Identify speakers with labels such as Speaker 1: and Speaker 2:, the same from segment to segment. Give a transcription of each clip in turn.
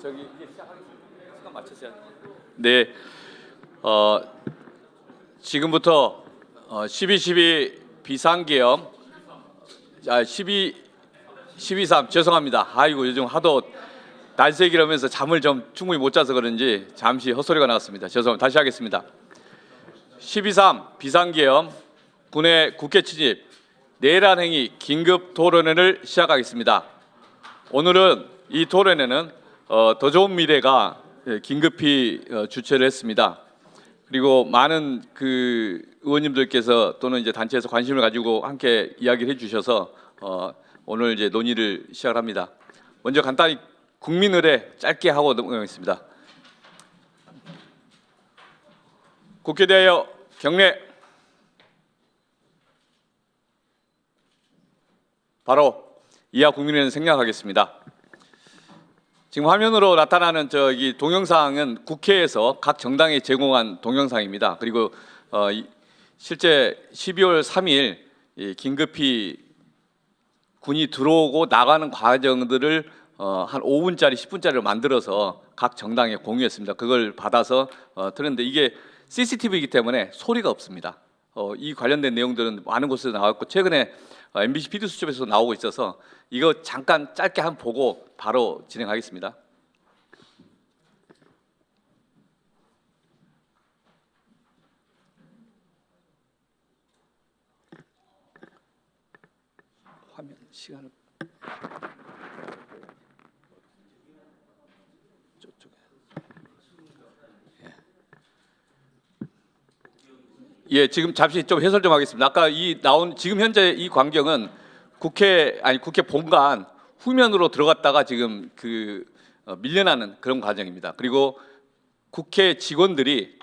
Speaker 1: 저기 이제 시작하겠습니다. 시간 맞춰서. 네, 지금부터 12.12 비상계엄 12.3 죄송합니다. 아이고 요즘 하도 날새기라면서 잠을 좀 충분히 못 자서 그런지 잠시 헛소리가 나왔습니다. 죄송합니다. 다시 하겠습니다. 12.3 비상계엄 군의 국회 침입 내란 행위 긴급 토론회를 시작하겠습니다. 오늘은 이 토론회는 더 좋은 미래가 긴급히 주최를 했습니다. 그리고 많은 그 의원님들께서 또는 이제 단체에서 관심을 가지고 함께 이야기를 해주셔서 오늘 이제 논의를 시작합니다. 먼저 간단히 국민의례 짧게 하고 넘어가겠습니다. 국회 대하여 경례. 바로 이하 국민의례는 생략하겠습니다. 지금 화면으로 나타나는 저기 동영상은 국회에서 각 정당에 제공한 동영상입니다. 그리고 실제 12월 3일 긴급히 군이 들어오고 나가는 과정들을 한 5분짜리 10분짜리로 만들어서 각 정당에 공유했습니다. 그걸 받아서 틀었는데 이게 CCTV이기 때문에 소리가 없습니다. 이 관련된 내용들은 많은 곳에서 나왔고 최근에 MBC PD수첩에서 나오고 있어서 이거 잠깐 짧게 한번 보고 바로 진행하겠습니다. 화면 시간을 저쪽에. 예, 지금 잠시 좀 해설 좀 하겠습니다. 아까 이 나온 지금 현재 이 광경은 국회 본관 후면으로 들어갔다가 지금 밀려나는 그런 과정입니다. 그리고 국회 직원들이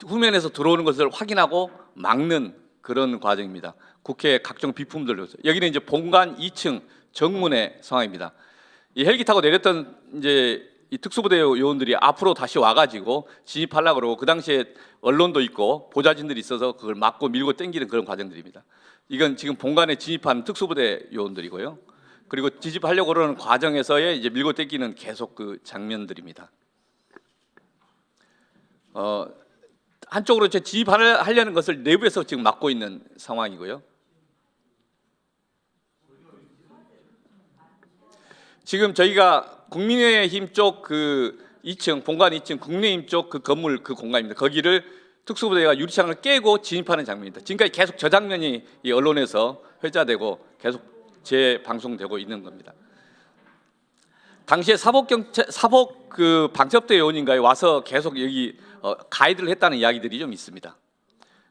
Speaker 1: 후면에서 들어오는 것을 확인하고 막는 그런 과정입니다. 국회 각종 비품들 여기는 이제 본관 2층 정문의 상황입니다. 이 헬기 타고 내렸던 이제 이 특수부대 요원들이 앞으로 다시 와가지고 진입하려고 그러고 그 당시에 언론도 있고 보좌진들이 있어서 그걸 막고 밀고 당기는 그런 과정들입니다. 이건 지금 본관에 진입한 특수부대 요원들이고요. 그리고 진입하려고 그러는 과정에서의 이제 밀고 당기는 계속 그 장면들입니다. 한쪽으로 이제 진입하려는 것을 내부에서 지금 막고 있는 상황이고요. 지금 저희가 국민의힘 쪽 그 2층 본관 2층 국민의힘 쪽 그 건물 그 공간입니다. 거기를 특수부대가 유리창을 깨고 진입하는 장면입니다. 지금까지 계속 저 장면이 이 언론에서 회자되고 계속 재방송되고 있는 겁니다. 당시에 사복 그 방첩대 요원인가요? 와서 계속 여기 가이드를 했다는 이야기들이 좀 있습니다.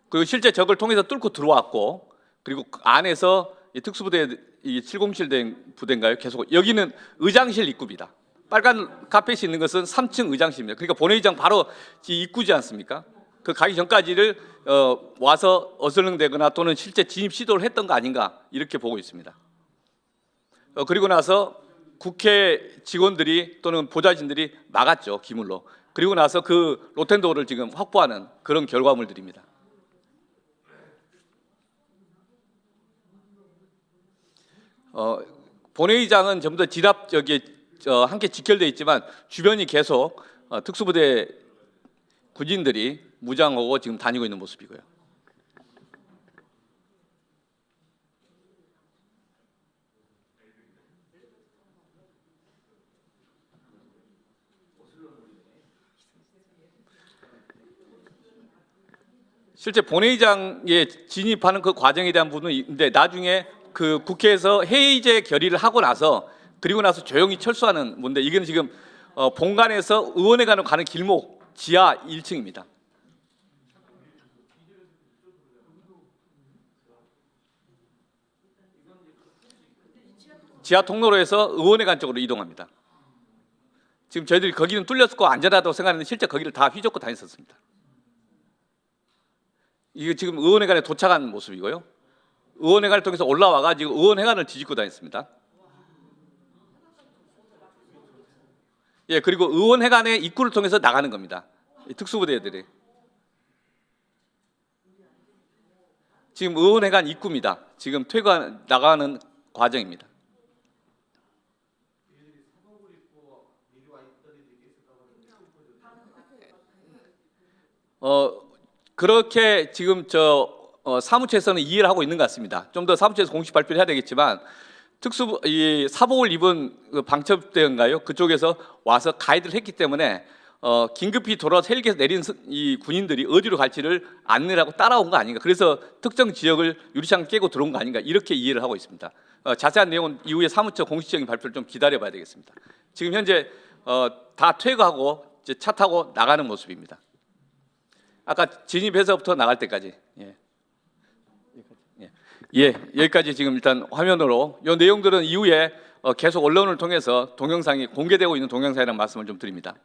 Speaker 1: 그리고 실제 적을 통해서 뚫고 들어왔고 그리고 그 안에서 이 특수부대 이 707 부대인가요? 계속 여기는 의장실 입구입니다. 빨간 카펫이 있는 것은 3층 의장실입니다. 그러니까 본회의장 바로 입구지 않습니까? 그 가기 전까지를 와서 어슬렁대거나 또는 실제 진입 시도를 했던 거 아닌가 이렇게 보고 있습니다. 그리고 나서 국회 직원들이 또는 보좌진들이 막았죠, 기물로. 그리고 나서 그 로텐도어를 지금 확보하는 그런 결과물들입니다. 본회의장은 전부 다 함께 직결되어 있지만 주변이 계속 특수부대 군인들이 무장하고 지금 다니고 있는 모습이고요. 실제 본회의장에 진입하는 그 과정에 대한 부분은 있는데 나중에 그 국회에서 회의제 결의를 하고 나서 그리고 나서 조용히 철수하는 건데 이건 지금 본관에서 의원회관으로 가는 길목 지하 1층입니다. 지하 통로로에서 의원회관 쪽으로 이동합니다. 지금 저희들이 거기는 뚫렸고 안전하다고 생각했는데 실제 거기를 다 휘젓고 다녔었습니다. 이게 지금 의원회관에 도착한 모습이고요. 의원회관을 통해서 올라와가지고 의원회관을 뒤집고 다녔습니다. 예, 그리고 의원회관의 입구를 통해서 나가는 겁니다. 특수부대들이 지금 의원회관 입구입니다. 지금 나가는 과정입니다. 그렇게 지금 사무처에서는 이해를 하고 있는 것 같습니다. 좀 더 사무처에서 공식 발표를 해야 되겠지만 특수부 이 사복을 입은 그 방첩대인가요? 그쪽에서 와서 가이드를 했기 때문에 긴급히 돌아와서 헬기에서 내린 이 군인들이 어디로 갈지를 안내하고 따라온 거 아닌가? 그래서 특정 지역을 유리창을 깨고 들어온 거 아닌가? 이렇게 이해를 하고 있습니다. 자세한 내용은 이후에 사무처 공식적인 발표를 좀 기다려봐야 되겠습니다. 지금 현재 다 퇴거하고 이제 차 타고 나가는 모습입니다. 아까 진입해서부터 나갈 때까지. 예, 여기까지 지금 일단 화면으로 이 내용들은 이후에 계속 언론을 통해서 동영상이 공개되고 있는 동영상이라는 말씀을 좀 드립니다.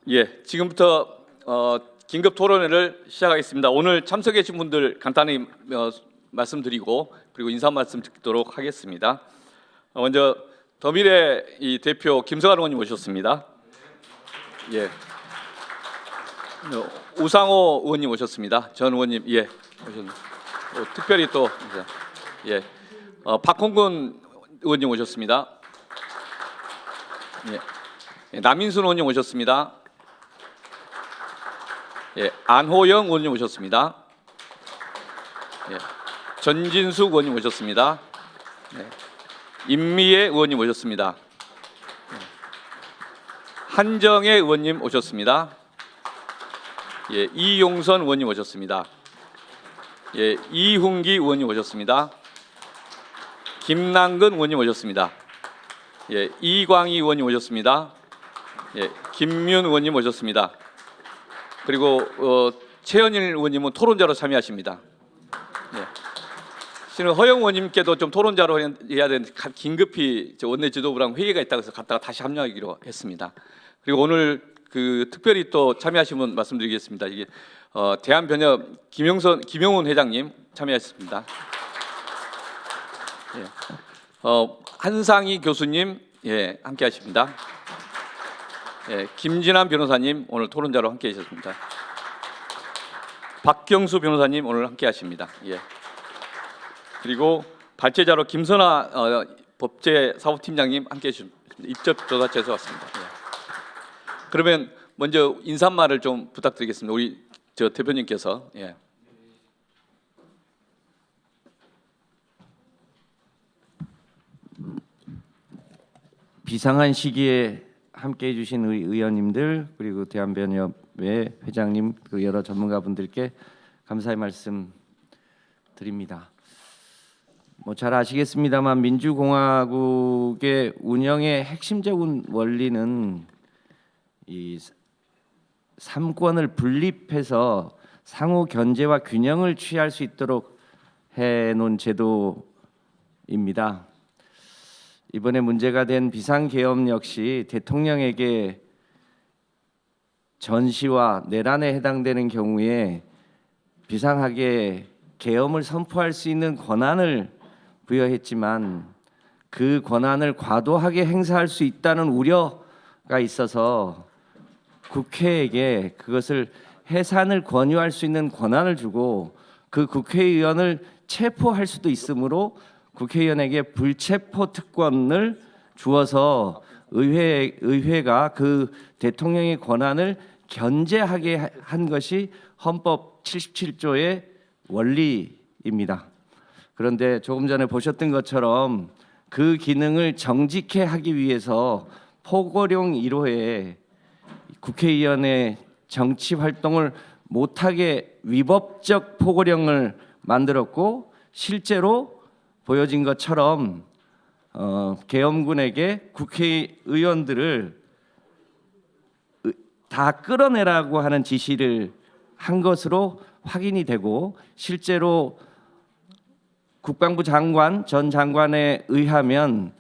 Speaker 1: 예, 지금부터 긴급 토론회를 시작하겠습니다. 오늘 참석해 주신 분들 간단히 말씀드리고 그리고 인사 말씀 듣도록 하겠습니다. 먼저 더미래 이 대표 김성환 의원님 오셨습니다. 예, 우상호 의원님 오셨습니다. 전 의원님 예 오셨습니다. 특별히 또 예, 박홍근 의원님 오셨습니다. 예, 남인순 의원님 오셨습니다. 예, 안호영 의원님 오셨습니다. 예, 전진숙 의원님 오셨습니다. 예, 임미애 의원님 오셨습니다. 예, 한정혜 의원님 오셨습니다. 예, 이용선 의원님 오셨습니다. 예, 이훈기 의원님 오셨습니다. 김남근 의원님 오셨습니다. 예, 이광희 의원님 오셨습니다. 예, 김윤 의원님 오셨습니다. 그리고 최현일 의원님은 토론자로 참여하십니다. 예. 지금 허영 의원님께도 좀 토론자로 해야 되는데 긴급히 원내 지도부랑 회의가 있다고 해서 갔다가 다시 합류하기로 했습니다. 그리고 오늘 그 특별히 또 참여하신 분 말씀드리겠습니다. 이게 대한변협 김용훈 회장님 참여하셨습니다. 예. 한상희 교수님 예, 함께하십니다. 예, 김진환 변호사님 오늘 토론자로 함께하셨습니다. 박경수 변호사님 오늘 함께하십니다. 예. 그리고 발제자로 김선아 법제사업팀장님 함께해주십니다. 입접조사처에서 왔습니다. 예. 그러면 먼저 인사말을 좀 부탁드리겠습니다. 우리 대표님께서 예.
Speaker 2: 비상한 시기에 함께해 주신 의원님들 그리고 대한변협의 회장님 그 여러 전문가분들께 감사의 말씀 드립니다. 뭐 잘 아시겠습니다만 민주공화국의 운영의 핵심적인 원리는 이 삼권을 분립해서 상호 견제와 균형을 취할 수 있도록 해놓은 제도입니다. 이번에 문제가 된 비상계엄 역시 대통령에게 전시와 내란에 해당되는 경우에 비상하게 계엄을 선포할 수 있는 권한을 부여했지만 그 권한을 과도하게 행사할 수 있다는 우려가 있어서 국회에게 그것을 해산을 권유할 수 있는 권한을 주고 그 국회의원을 체포할 수도 있으므로 국회의원에게 불체포 특권을 주어서 의회가 그 대통령의 권한을 견제하게 한 것이 헌법 77조의 원리입니다. 그런데 조금 전에 보셨던 것처럼 그 기능을 정직해 하기 위해서 포고령 1호에 국회의원의 정치 활동을 못하게 위법적 포고령을 만들었고 실제로 보여진 것처럼 계엄군에게 국회의원들을 다 끌어내라고 하는 지시를 한 것으로 확인이 되고 실제로 국방부 장관 전 장관에 의하면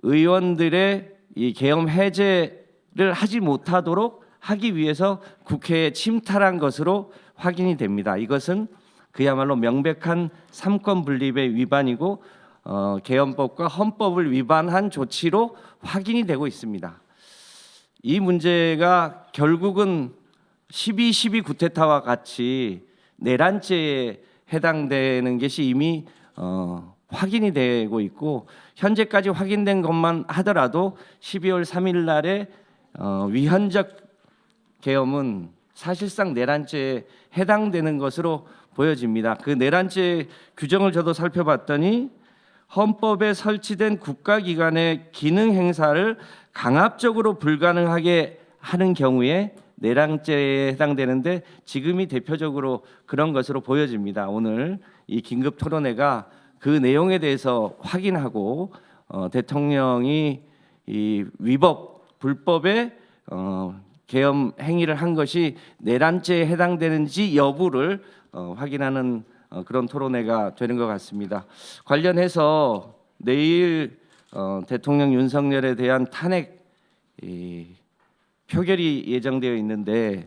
Speaker 2: 의원들의 이 계엄 해제를 하지 못하도록 하기 위해서 국회에 침탈한 것으로 확인이 됩니다. 이것은 그야말로 명백한 삼권 분립의 위반이고 계엄법과 헌법을 위반한 조치로 확인이 되고 있습니다. 이 문제가 결국은 12.12 쿠데타와 같이 내란죄에 해당되는 것이 이미 확인이 되고 있고 현재까지 확인된 것만 하더라도 12월 3일 날에 위헌적 계엄은 사실상 내란죄에 해당되는 것으로 보여집니다. 그 내란죄 규정을 저도 살펴봤더니 헌법에 설치된 국가기관의 기능 행사를 강압적으로 불가능하게 하는 경우에 내란죄에 해당되는데 지금이 대표적으로 그런 것으로 보여집니다. 오늘 이 긴급 토론회가 그 내용에 대해서 확인하고 대통령이 이 위법 불법의 계엄 행위를 한 것이 내란죄에 해당되는지 여부를 확인하는 그런 토론회가 되는 것 같습니다. 관련해서 내일 대통령 윤석열에 대한 탄핵 표결이 예정되어 있는데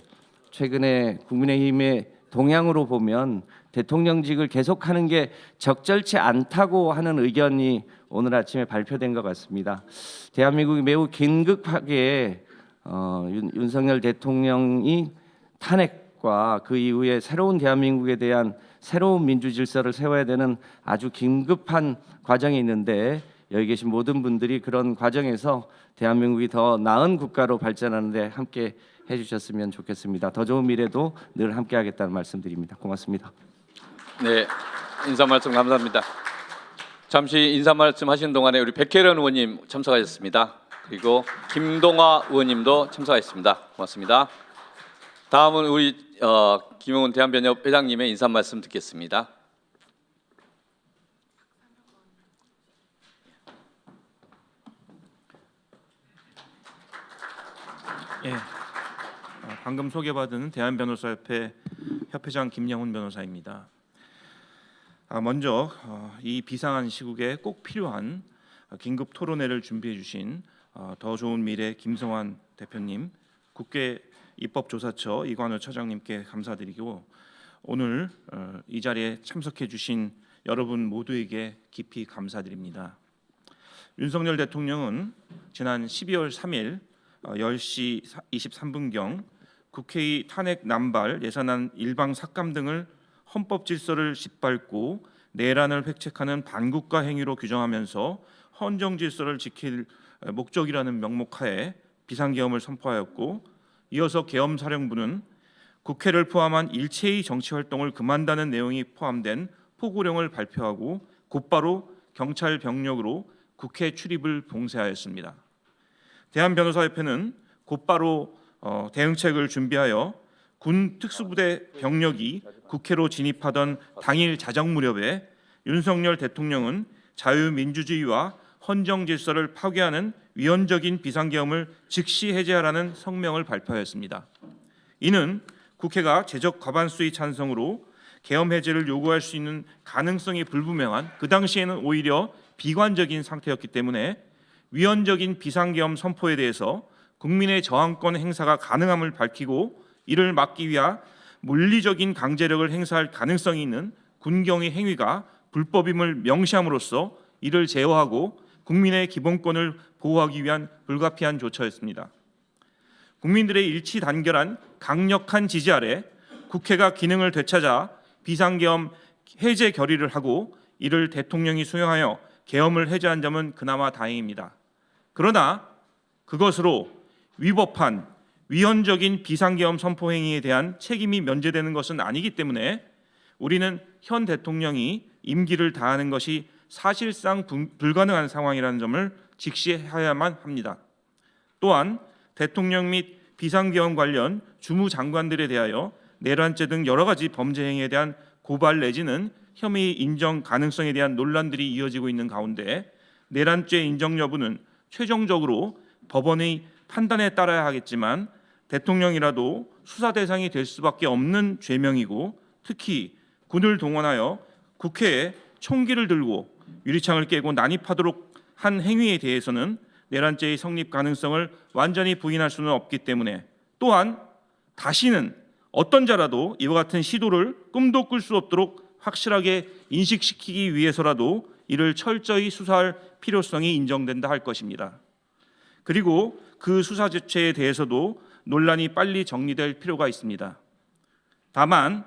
Speaker 2: 최근에 국민의힘의 동향으로 보면 대통령직을 계속하는 게 적절치 않다고 하는 의견이 오늘 아침에 발표된 것 같습니다. 대한민국이 매우 긴급하게 윤석열 대통령이 탄핵과 그 이후에 새로운 대한민국에 대한 새로운 민주 질서를 세워야 되는 아주 긴급한 과정이 있는데 여기 계신 모든 분들이 그런 과정에서 대한민국이 더 나은 국가로 발전하는데 함께 해주셨으면 좋겠습니다. 더 좋은 미래도 늘 함께하겠다는 말씀드립니다. 고맙습니다.
Speaker 1: 네, 인사 말씀 감사합니다. 잠시 인사 말씀 하시는 동안에 우리 백혜련 의원님 참석하셨습니다. 그리고 김동화 의원님도 참석하셨습니다. 고맙습니다. 다음은 우리 김용훈 대한변협 회장님의 인사 말씀 듣겠습니다.
Speaker 3: 예, 방금 소개받은 대한변호사협회 협회장 김영훈 변호사입니다. 먼저 이 비상한 시국에 꼭 필요한 긴급 토론회를 준비해 주신 더 좋은 미래 김성환 대표님, 국회 입법조사처 이관우 처장님께 감사드리고 오늘 이 자리에 참석해 주신 여러분 모두에게 깊이 감사드립니다. 윤석열 대통령은 지난 12월 3일 10시 23분경 국회의 탄핵 남발, 예산안 일방 삭감 등을 헌법 질서를 짓밟고 내란을 획책하는 반국가 행위로 규정하면서 헌정 질서를 지킬 목적이라는 명목하에 비상계엄을 선포하였고 이어서 계엄사령부는 국회를 포함한 일체의 정치 활동을 금한다는 내용이 포함된 포고령을 발표하고 곧바로 경찰 병력으로 국회 출입을 봉쇄하였습니다. 대한변호사협회는 곧바로 대응책을 준비하여 군 특수부대 병력이 국회로 진입하던 당일 자정 무렵에 윤석열 대통령은 자유민주주의와 헌정 질서를 파괴하는 위헌적인 비상계엄을 즉시 해제하라는 성명을 발표하였습니다. 이는 국회가 제적 과반수의 찬성으로 계엄 해제를 요구할 수 있는 가능성이 불분명한 그 당시에는 오히려 비관적인 상태였기 때문에 위헌적인 비상계엄 선포에 대해서 국민의 저항권 행사가 가능함을 밝히고 이를 막기 위한 물리적인 강제력을 행사할 가능성이 있는 군경의 행위가 불법임을 명시함으로써 이를 제어하고 국민의 기본권을 보호하기 위한 불가피한 조처였습니다. 국민들의 일치 단결한 강력한 지지 아래 국회가 기능을 되찾아 비상계엄 해제 결의를 하고 이를 대통령이 수행하여 계엄을 해제한 점은 그나마 다행입니다. 그러나 그것으로 위법한 위헌적인 비상계엄 선포 행위에 대한 책임이 면제되는 것은 아니기 때문에 우리는 현 대통령이 임기를 다하는 것이 사실상 불가능한 상황이라는 점을 직시해야만 합니다. 또한 대통령 및 비상계엄 관련 주무장관들에 대하여 내란죄 등 여러 가지 범죄 행위에 대한 고발 내지는 혐의 인정 가능성에 대한 논란들이 이어지고 있는 가운데 내란죄 인정 여부는 최종적으로 법원의 판단에 따라야 하겠지만 대통령이라도 수사 대상이 될 수밖에 없는 죄명이고 특히 군을 동원하여 국회에 총기를 들고 유리창을 깨고 난입하도록 한 행위에 대해서는 내란죄의 성립 가능성을 완전히 부인할 수는 없기 때문에 또한 다시는 어떤 자라도 이와 같은 시도를 꿈도 꿀 수 없도록 확실하게 인식시키기 위해서라도 이를 철저히 수사할 필요성이 인정된다 할 것입니다. 그리고 그 수사 주체에 대해서도 논란이 빨리 정리될 필요가 있습니다. 다만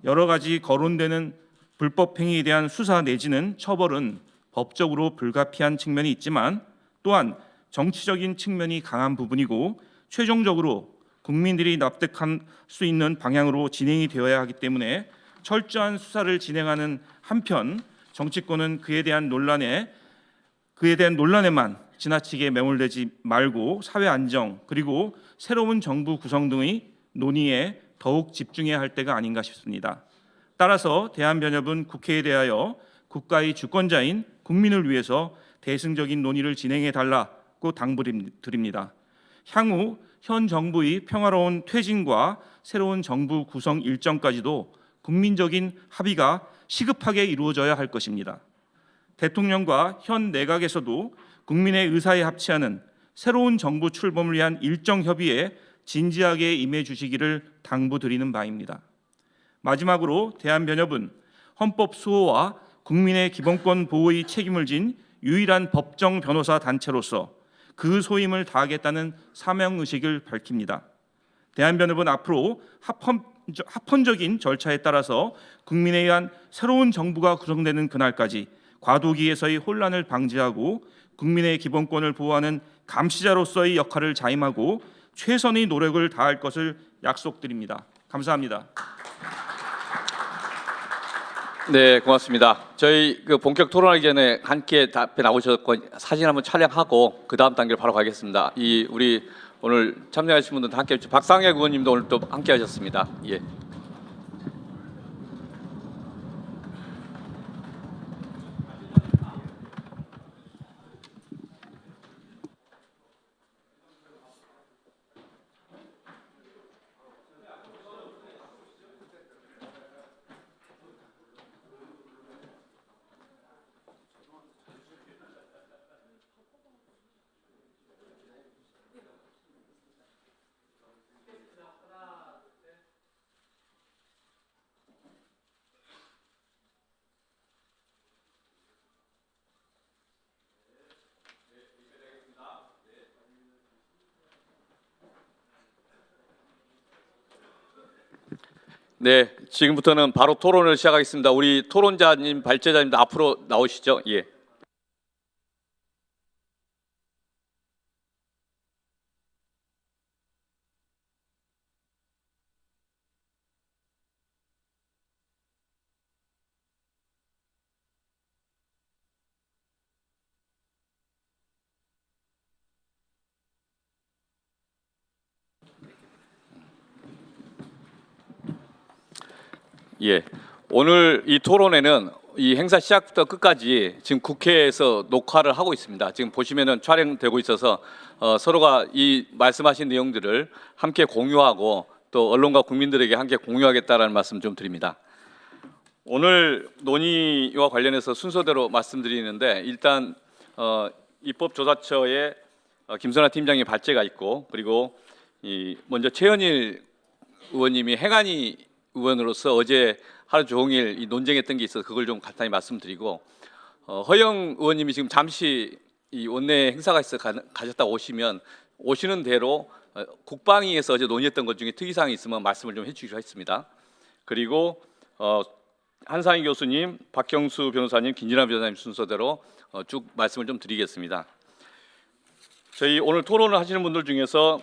Speaker 3: 여러 가지 거론되는 불법 행위에 대한 수사 내지는 처벌은 법적으로 불가피한 측면이 있지만 또한 정치적인 측면이 강한 부분이고 최종적으로 국민들이 납득할 수 있는 방향으로 진행이 되어야 하기 때문에 철저한 수사를 진행하는 한편 정치권은 그에 대한 논란에만 지나치게 매몰되지 말고 사회 안정 그리고 새로운 정부 구성 등의 논의에 더욱 집중해야 할 때가 아닌가 싶습니다. 따라서 대한변협은 국회에 대하여 국가의 주권자인 국민을 위해서 대승적인 논의를 진행해 달라고 당부드립니다. 향후 현 정부의 평화로운 퇴진과 새로운 정부 구성 일정까지도 국민적인 합의가 시급하게 이루어져야 할 것입니다. 대통령과 현 내각에서도 국민의 의사에 합치하는 새로운 정부 출범을 위한 일정 협의에 진지하게 임해 주시기를 당부드리는 바입니다. 마지막으로 대한변협은 헌법 수호와 국민의 기본권 보호의 책임을 진 유일한 법정 변호사 단체로서 그 소임을 다하겠다는 사명의식을 밝힙니다. 대한변협은 앞으로 합헌적인 절차에 따라서 국민에 의한 새로운 정부가 구성되는 그날까지 과도기에서의 혼란을 방지하고 국민의 기본권을 보호하는 감시자로서의 역할을 자임하고 최선의 노력을 다할 것을 약속드립니다. 감사합니다.
Speaker 1: 네, 고맙습니다. 저희 그 본격 토론하기 전에 함께 앞에 나오셨고 사진 한번 촬영하고 그 다음 단계로 바로 가겠습니다. 이 우리 오늘 참여하신 분들 함께 박상혁 의원님도 오늘 또 함께하셨습니다. 예. 네, 지금부터는 바로 토론을 시작하겠습니다. 우리 토론자님, 발제자님도 앞으로 나오시죠. 예. 예. 오늘 이 토론회는 이 행사 시작부터 끝까지 지금 국회에서 녹화를 하고 있습니다. 지금 보시면은 촬영되고 있어서 서로가 이 말씀하신 내용들을 함께 공유하고 또 언론과 국민들에게 함께 공유하겠다라는 말씀 좀 드립니다. 오늘 논의와 관련해서 순서대로 말씀드리는데 일단 입법조사처에 김선아 팀장의 발제가 있고 그리고 먼저 최현일 의원님이 행안위 의원으로서 어제 하루 종일 이 논쟁했던 게 있어서 그걸 좀 간단히 말씀드리고 허영 의원님이 지금 잠시 이 원내 행사가 있어 가셨다 오시면 오시는 대로 국방위에서 어제 논의했던 것 중에 특이사항이 있으면 말씀을 좀 해주시기로 했습니다. 그리고 한상희 교수님, 박경수 변호사님, 김진아 변호사님 순서대로 쭉 말씀을 좀 드리겠습니다. 저희 오늘 토론을 하시는 분들 중에서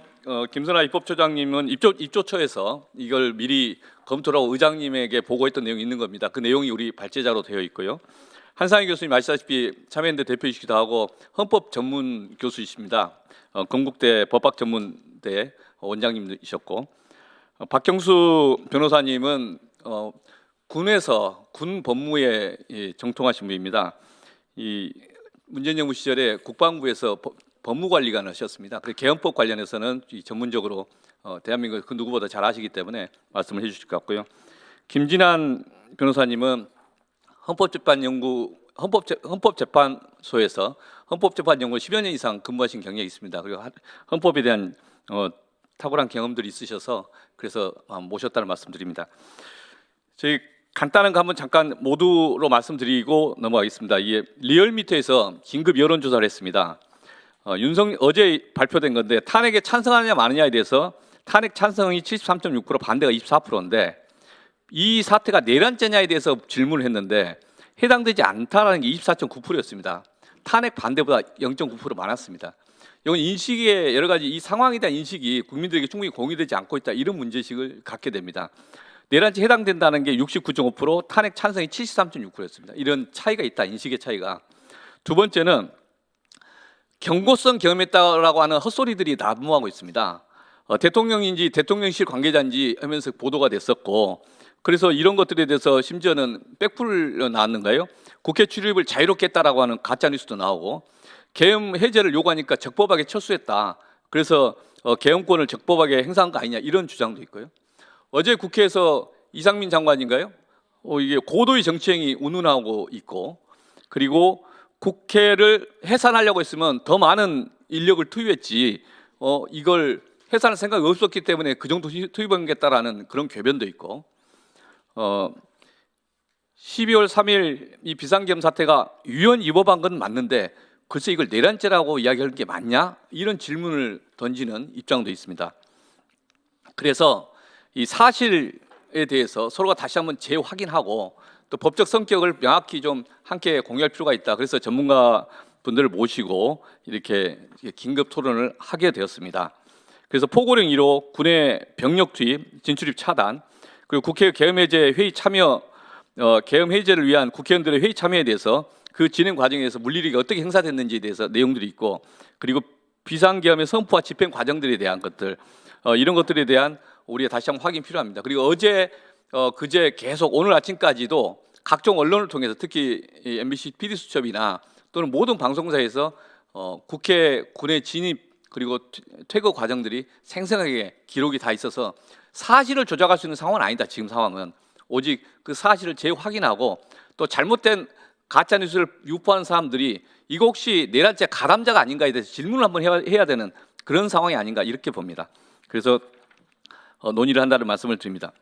Speaker 1: 김선아 입법처장님은 입조처에서 이걸 미리 검토를 하고 의장님에게 보고했던 내용이 있는 겁니다. 그 내용이 우리 발제자로 되어 있고요. 한상희 교수님 아시다시피 참여연대 대표이시기도 하고 헌법 전문 교수이십니다. 건국대 법학전문대 원장님이셨고 박경수 변호사님은 군에서 군 법무에 정통하신 분입니다. 이 문재인 정부 시절에 국방부에서 법무관리관을 하셨습니다. 그래서 개헌법 관련해서는 전문적으로 대한민국 그 누구보다 잘 아시기 때문에 말씀을 해주실 것 같고요. 김진환 변호사님은 헌법재판소에서 헌법재판 연구 10여 년 이상 근무하신 경력이 있습니다. 그리고 헌법에 대한 탁월한 경험들이 있으셔서 그래서 모셨다는 말씀드립니다. 저희 간단한 거 한번 잠깐 모두로 말씀드리고 넘어가겠습니다. 이게 리얼미터에서 긴급 여론조사를 했습니다. 어제 발표된 건데 탄핵에 찬성하느냐 마느냐에 대해서 탄핵 찬성이 73.6%, 반대가 24%인데 이 사태가 내란죄냐에 대해서 질문을 했는데 해당되지 않다라는 게 24.9%였습니다. 탄핵 반대보다 0.9% 많았습니다. 이건 인식의 여러 가지 이 상황에 대한 인식이 국민들에게 충분히 공유되지 않고 있다 이런 문제식을 갖게 됩니다. 내란죄에 해당된다는 게 69.5%, 탄핵 찬성이 73.6%였습니다. 이런 차이가 있다, 인식의 차이가. 두 번째는 경고성 경험했다라고 하는 헛소리들이 난무하고 있습니다. 대통령인지 대통령실 관계자인지 하면서 보도가 됐었고, 그래서 이런 것들에 대해서 심지어는 백풀 나왔는가요? 국회 출입을 자유롭게 했다라고 하는 가짜 뉴스도 나오고, 계엄 해제를 요구하니까 적법하게 철수했다. 그래서 계엄권을 적법하게 행사한 거 아니냐 이런 주장도 있고요. 어제 국회에서 이상민 장관인가요? 이게 고도의 정치행위 운운하고 있고, 그리고 국회를 해산하려고 했으면 더 많은 인력을 투입했지 이걸 해산할 생각이 없었기 때문에 그 정도 투입하겠다라는 그런 궤변도 있고, 12월 3일 이 비상계엄 사태가 유연 위법한 건 맞는데 글쎄 이걸 내란죄라고 이야기하는 게 맞냐? 이런 질문을 던지는 입장도 있습니다. 그래서 이 사실에 대해서 서로가 다시 한번 재확인하고 또 법적 성격을 명확히 좀 함께 공유할 필요가 있다. 그래서 전문가 분들을 모시고 이렇게 긴급 토론을 하게 되었습니다. 그래서 포고령 1호 군의 병력 투입, 진출입 차단, 그리고 국회 계엄해제 회의 참여, 계엄해제를 위한 국회의원들의 회의 참여에 대해서 그 진행 과정에서 물리력이 어떻게 행사됐는지에 대해서 내용들이 있고, 그리고 비상계엄의 선포와 집행 과정들에 대한 것들, 이런 것들에 대한 우리가 다시 한번 확인 필요합니다. 그리고 어제 그제 계속 오늘 아침까지도 각종 언론을 통해서 특히 MBC PD수첩이나 또는 모든 방송사에서 국회 군의 진입 그리고 퇴거 과정들이 생생하게 기록이 다 있어서 사실을 조작할 수 있는 상황은 아니다. 지금 상황은 오직 그 사실을 재확인하고 또 잘못된 가짜 뉴스를 유포하는 사람들이 이거 혹시 내란죄 가담자가 아닌가에 대해서 질문을 한번 해야 되는 그런 상황이 아닌가 이렇게 봅니다. 그래서 논의를 한다는 말씀을 드립니다.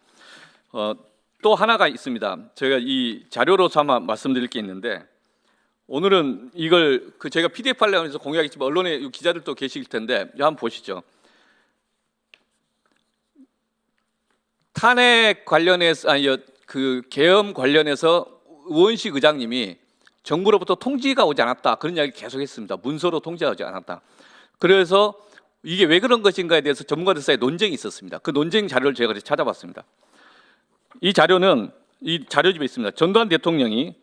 Speaker 1: 또 하나가 있습니다. 제가 이 자료로서 한번 말씀드릴 게 있는데, 오늘은 이걸 제가 PDF 하려고 해서 공유하겠지만 언론에 기자들도 계실 텐데 한번 보시죠. 탄핵 관련해서 그 계엄 관련해서 우원식 의장님이 정부로부터 통지가 오지 않았다 그런 이야기 계속했습니다. 문서로 통지가 오지 않았다. 그래서 이게 왜 그런 것인가에 대해서 전문가들 사이에 논쟁이 있었습니다. 그 논쟁 자료를 제가 찾아봤습니다. 이 자료는 이 자료집에 있습니다. 전두환 대통령이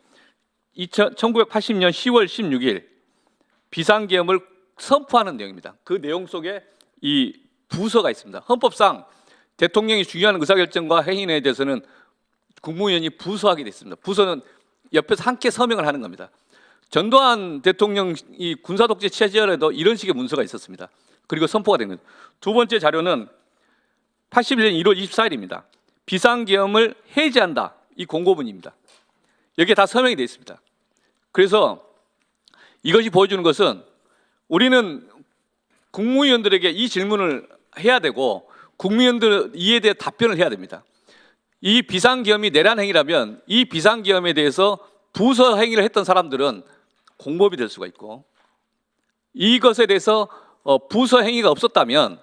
Speaker 1: 1980년 10월 16일 비상계엄을 선포하는 내용입니다. 그 내용 속에 이 부서가 있습니다. 헌법상 대통령이 중요한 의사결정과 행위에 대해서는 국무위원이 부서하게 돼 있습니다. 부서는 옆에서 함께 서명을 하는 겁니다. 전두환 대통령이 군사독재 체제에도 이런 식의 문서가 있었습니다. 그리고 선포가 된 거죠. 두 번째 자료는 81년 1월 24일입니다. 비상계엄을 해제한다. 이 공고문입니다. 여기에 다 서명이 되어 있습니다. 그래서 이것이 보여주는 것은 우리는 국무위원들에게 이 질문을 해야 되고 국무위원들 이에 대해 답변을 해야 됩니다. 이 비상계엄이 내란 행위라면 이 비상계엄에 대해서 부서 행위를 했던 사람들은 공범이 될 수가 있고, 이것에 대해서 부서 행위가 없었다면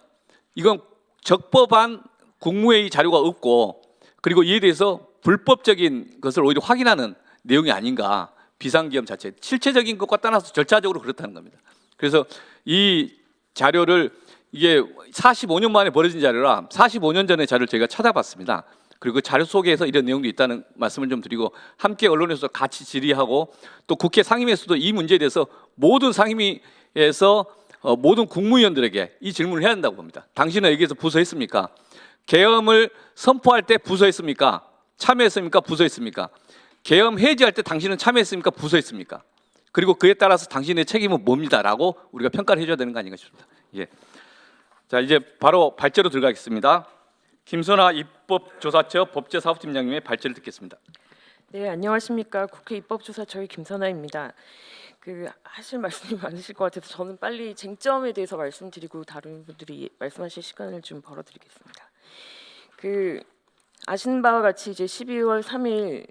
Speaker 1: 이건 적법한 국무회의 자료가 없고, 그리고 이에 대해서 불법적인 것을 오히려 확인하는 내용이 아닌가. 비상계엄 자체 실체적인 것과 떠나서 절차적으로 그렇다는 겁니다. 그래서 이 자료를 이게 45년 만에 벌어진 자료라 45년 전의 자료를 제가 찾아봤습니다. 그리고 자료 속에서 이런 내용도 있다는 말씀을 좀 드리고, 함께 언론에서 같이 질의하고 또 국회 상임위에서도 이 문제에 대해서 모든 상임위에서 모든 국무위원들에게 이 질문을 해야 한다고 봅니다. 당신은 여기에서 부서했습니까? 계엄을 선포할 때 부서했습니까? 참여했습니까? 부서했습니까? 계엄 해제할 때 당신은 참여했습니까? 부서했습니까? 그리고 그에 따라서 당신의 책임은 뭡니다라고 우리가 평가를 해줘야 되는 거 아닌가 싶습니다. 예. 자, 이제 바로 발제로 들어가겠습니다. 김선아 입법조사처 법제사업팀장님의 발제를 듣겠습니다.
Speaker 4: 네, 안녕하십니까. 국회 입법조사처의 김선아입니다. 하실 말씀이 많으실 것 같아서 저는 빨리 쟁점에 대해서 말씀드리고 다른 분들이 말씀하실 시간을 좀 벌어드리겠습니다. 아시는 바와 같이 이제 12월 3일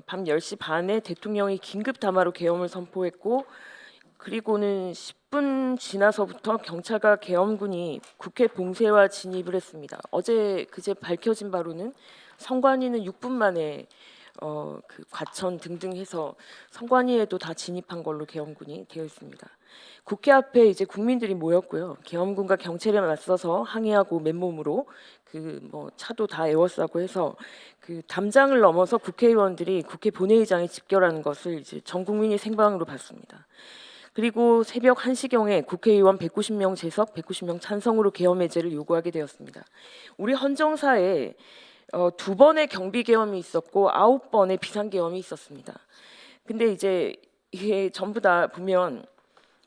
Speaker 4: 밤 10시 반에 대통령이 긴급 담화로 계엄을 선포했고, 그리고는 10분 지나서부터 경찰과 계엄군이 국회 봉쇄와 진입을 했습니다. 그제 밝혀진 바로는 선관위는 6분 만에 그 과천 등등 해서 선관위에도 다 진입한 걸로 계엄군이 되어 있습니다. 국회 앞에 이제 국민들이 모였고요. 계엄군과 경찰에 맞서서 항의하고 맨몸으로 그 뭐 차도 다 에워싸고 해서 그 담장을 넘어서 국회의원들이 국회 본회의장에 집결하는 것을 이제 전 국민이 생방으로 봤습니다. 그리고 새벽 1시경에 국회의원 190명 제석, 190명 찬성으로 계엄 해제를 요구하게 되었습니다. 우리 헌정사에 2번의 경비 계엄이 있었고 9번의 비상 계엄이 있었습니다. 근데 이제 이게 전부 다 보면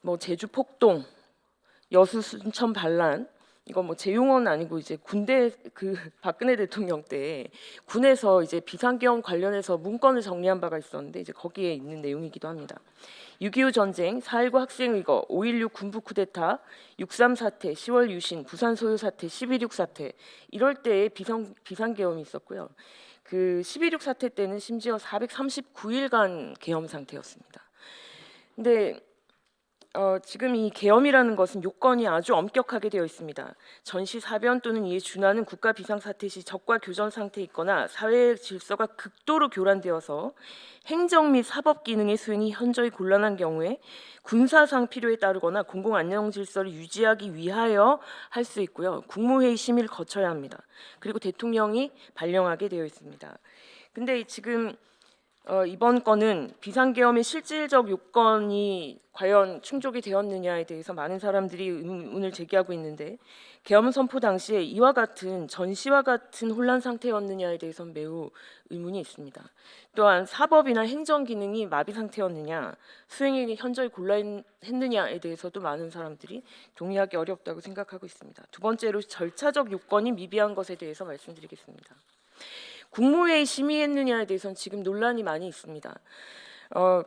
Speaker 4: 뭐 제주 폭동, 여수 순천 반란, 이거 뭐 재용은 아니고 이제 군대 그 박근혜 대통령 때 군에서 이제 비상계엄 관련해서 문건을 정리한 바가 있었는데 이제 거기에 있는 내용이기도 합니다. 6.25 전쟁, 4.19 학생의거, 5.16 군부 쿠데타, 6.3 사태, 10월 유신, 부산 소요 사태, 11.6 사태 이럴 때에 비상계엄이 있었고요. 그 11.6 사태 때는 심지어 439일간 계엄 상태였습니다. 근데 지금 이 계엄이라는 것은 요건이 아주 엄격하게 되어 있습니다. 전시 사변 또는 이에 준하는 국가 비상사태 시 적과 교전 상태에 있거나 사회의 질서가 극도로 교란되어서 행정 및 사법 기능의 수행이 현저히 곤란한 경우에 군사상 필요에 따르거나 공공 안녕 질서를 유지하기 위하여 할 수 있고요. 국무회의 심의를 거쳐야 합니다. 그리고 대통령이 발령하게 되어 있습니다. 근데 지금 이번 건은 비상계엄의 실질적 요건이 과연 충족이 되었느냐에 대해서 많은 사람들이 의문을 제기하고 있는데 계엄 선포 당시에 이와 같은 전시와 같은 혼란 상태였느냐에 대해서는 매우 의문이 있습니다. 또한 사법이나 행정 기능이 마비 상태였느냐, 수행이 현저히 곤란했느냐에 대해서도 많은 사람들이 동의하기 어렵다고 생각하고 있습니다. 두 번째로 절차적 요건이 미비한 것에 대해서 말씀드리겠습니다. 국무회의 심의했느냐에 대해서는 지금 논란이 많이 있습니다.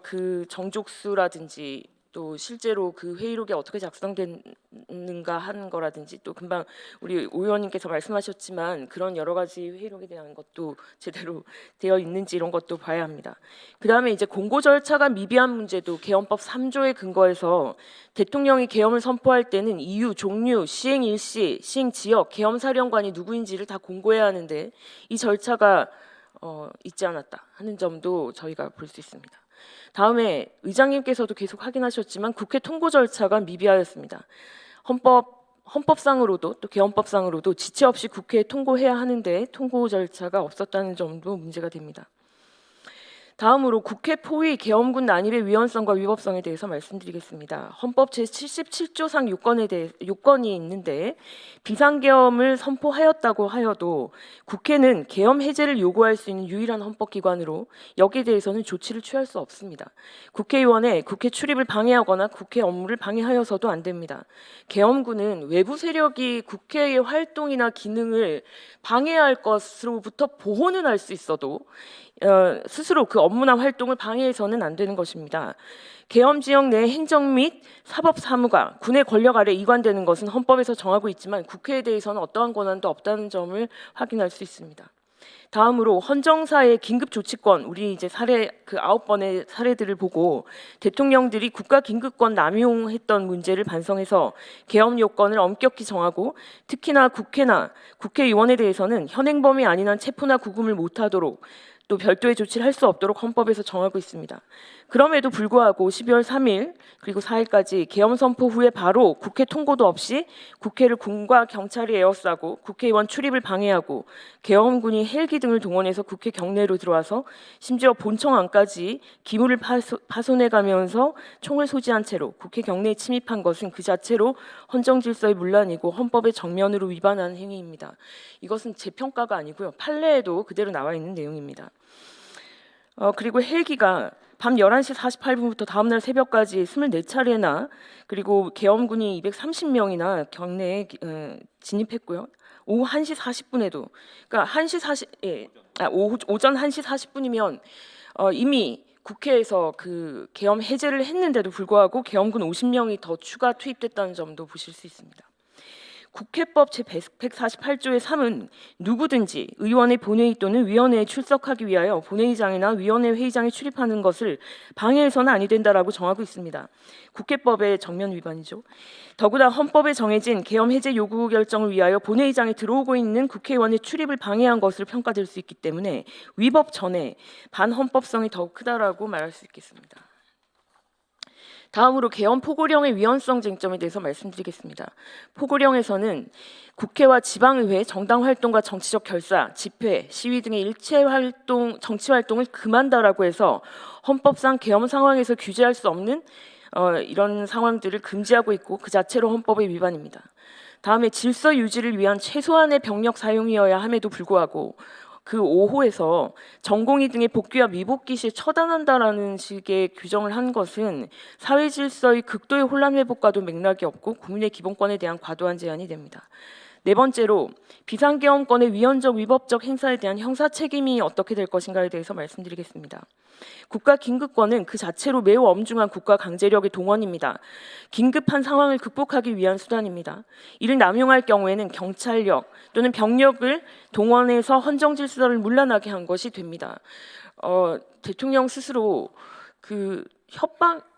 Speaker 4: 그 정족수라든지 또 실제로 그 회의록이 어떻게 작성됐는가 하는 거라든지 또 금방 우리 오 의원님께서 말씀하셨지만 그런 여러 가지 회의록에 대한 것도 제대로 되어 있는지 이런 것도 봐야 합니다. 그다음에 이제 공고 절차가 미비한 문제도 계엄법 3조에 근거해서 대통령이 계엄을 선포할 때는 이유, 종류, 시행 일시, 시행 지역, 계엄 사령관이 누구인지를 다 공고해야 하는데 이 절차가 있지 않았다 하는 점도 저희가 볼 수 있습니다. 다음에 의장님께서도 계속 확인하셨지만 국회 통고 절차가 미비하였습니다. 헌법상으로도 또 계엄법상으로도 지체 없이 국회에 통고해야 하는데 통고 절차가 없었다는 점도 문제가 됩니다. 다음으로 국회 포위 계엄군 난입의 위헌성과 위법성에 대해서 말씀드리겠습니다. 헌법 제77조상 요건이 있는데 비상계엄을 선포하였다고 하여도 국회는 계엄 해제를 요구할 수 있는 유일한 헌법기관으로 여기에 대해서는 조치를 취할 수 없습니다. 국회의원의 국회 출입을 방해하거나 국회 업무를 방해하여서도 안 됩니다. 계엄군은 외부 세력이 국회의 활동이나 기능을 방해할 것으로부터 보호는 할 수 있어도 스스로 그 업무나 활동을 방해해서는 안 되는 것입니다. 계엄 지역 내 행정 및 사법 사무가 군의 권력 아래 이관되는 것은 헌법에서 정하고 있지만 국회에 대해서는 어떠한 권한도 없다는 점을 확인할 수 있습니다. 다음으로 헌정사의 긴급 조치권, 우리 이제 사례 그 9번의 사례들을 보고 대통령들이 국가 긴급권 남용했던 문제를 반성해서 계엄 요건을 엄격히 정하고 특히나 국회나 국회의원에 대해서는 현행범이 아닌 한 체포나 구금을 못하도록 또 별도의 조치를 할 수 없도록 헌법에서 정하고 있습니다. 그럼에도 불구하고 12월 3일 그리고 4일까지 계엄 선포 후에 바로 국회 통고도 없이 국회를 군과 경찰이 에워싸고 국회의원 출입을 방해하고 계엄군이 헬기 등을 동원해서 국회 경내로 들어와서 심지어 본청 안까지 기물을 파손해가면서 총을 소지한 채로 국회 경내에 침입한 것은 그 자체로 헌정 질서의 문란이고 헌법의 정면으로 위반하는 행위입니다. 이것은 제 평가가 아니고요. 판례에도 그대로 나와 있는 내용입니다. 그리고 헬기가 밤 11시 48분부터 다음날 새벽까지 24차례나 그리고 계엄군이 230명이나 경내에 진입했고요. 오후 1시 40분에도 그러니까 오전 1시 40분이면 이미 국회에서 그 계엄 해제를 했는데도 불구하고 계엄군 50명이 더 추가 투입됐다는 점도 보실 수 있습니다. 국회법 제148조의 3은 누구든지 의원의 본회의 또는 위원회에 출석하기 위하여 본회의장이나 위원회 회의장에 출입하는 것을 방해해서는 아니 된다라고 정하고 있습니다. 국회법의 정면 위반이죠. 더구나 헌법에 정해진 계엄 해제 요구 결정을 위하여 본회의장에 들어오고 있는 국회의원의 출입을 방해한 것으로 평가될 수 있기 때문에 위법 전에 반헌법성이 더욱 크다라고 말할 수 있겠습니다. 다음으로 계엄 포고령의 위헌성 쟁점에 대해서 말씀드리겠습니다. 포고령에서는 국회와 지방의회, 정당 활동과 정치적 결사, 집회, 시위 등의 일체 활동, 정치 활동을 금한다라고 해서 헌법상 계엄 상황에서 규제할 수 없는 이런 상황들을 금지하고 있고 그 자체로 헌법의 위반입니다. 다음에 질서 유지를 위한 최소한의 병력 사용이어야 함에도 불구하고 그 5호에서 전공의 등의 복귀와 미복귀 시 처단한다라는 식의 규정을 한 것은 사회 질서의 극도의 혼란 회복과도 맥락이 없고 국민의 기본권에 대한 과도한 제한이 됩니다. 네 번째로 비상계엄권의 위헌적 위법적 행사에 대한 형사 책임이 어떻게 될 것인가에 대해서 말씀드리겠습니다. 국가 긴급권은 그 자체로 매우 엄중한 국가 강제력의 동원입니다. 긴급한 상황을 극복하기 위한 수단입니다. 이를 남용할 경우에는 경찰력 또는 병력을 동원해서 헌정 질서를 문란하게 한 것이 됩니다. 대통령 스스로 그 협박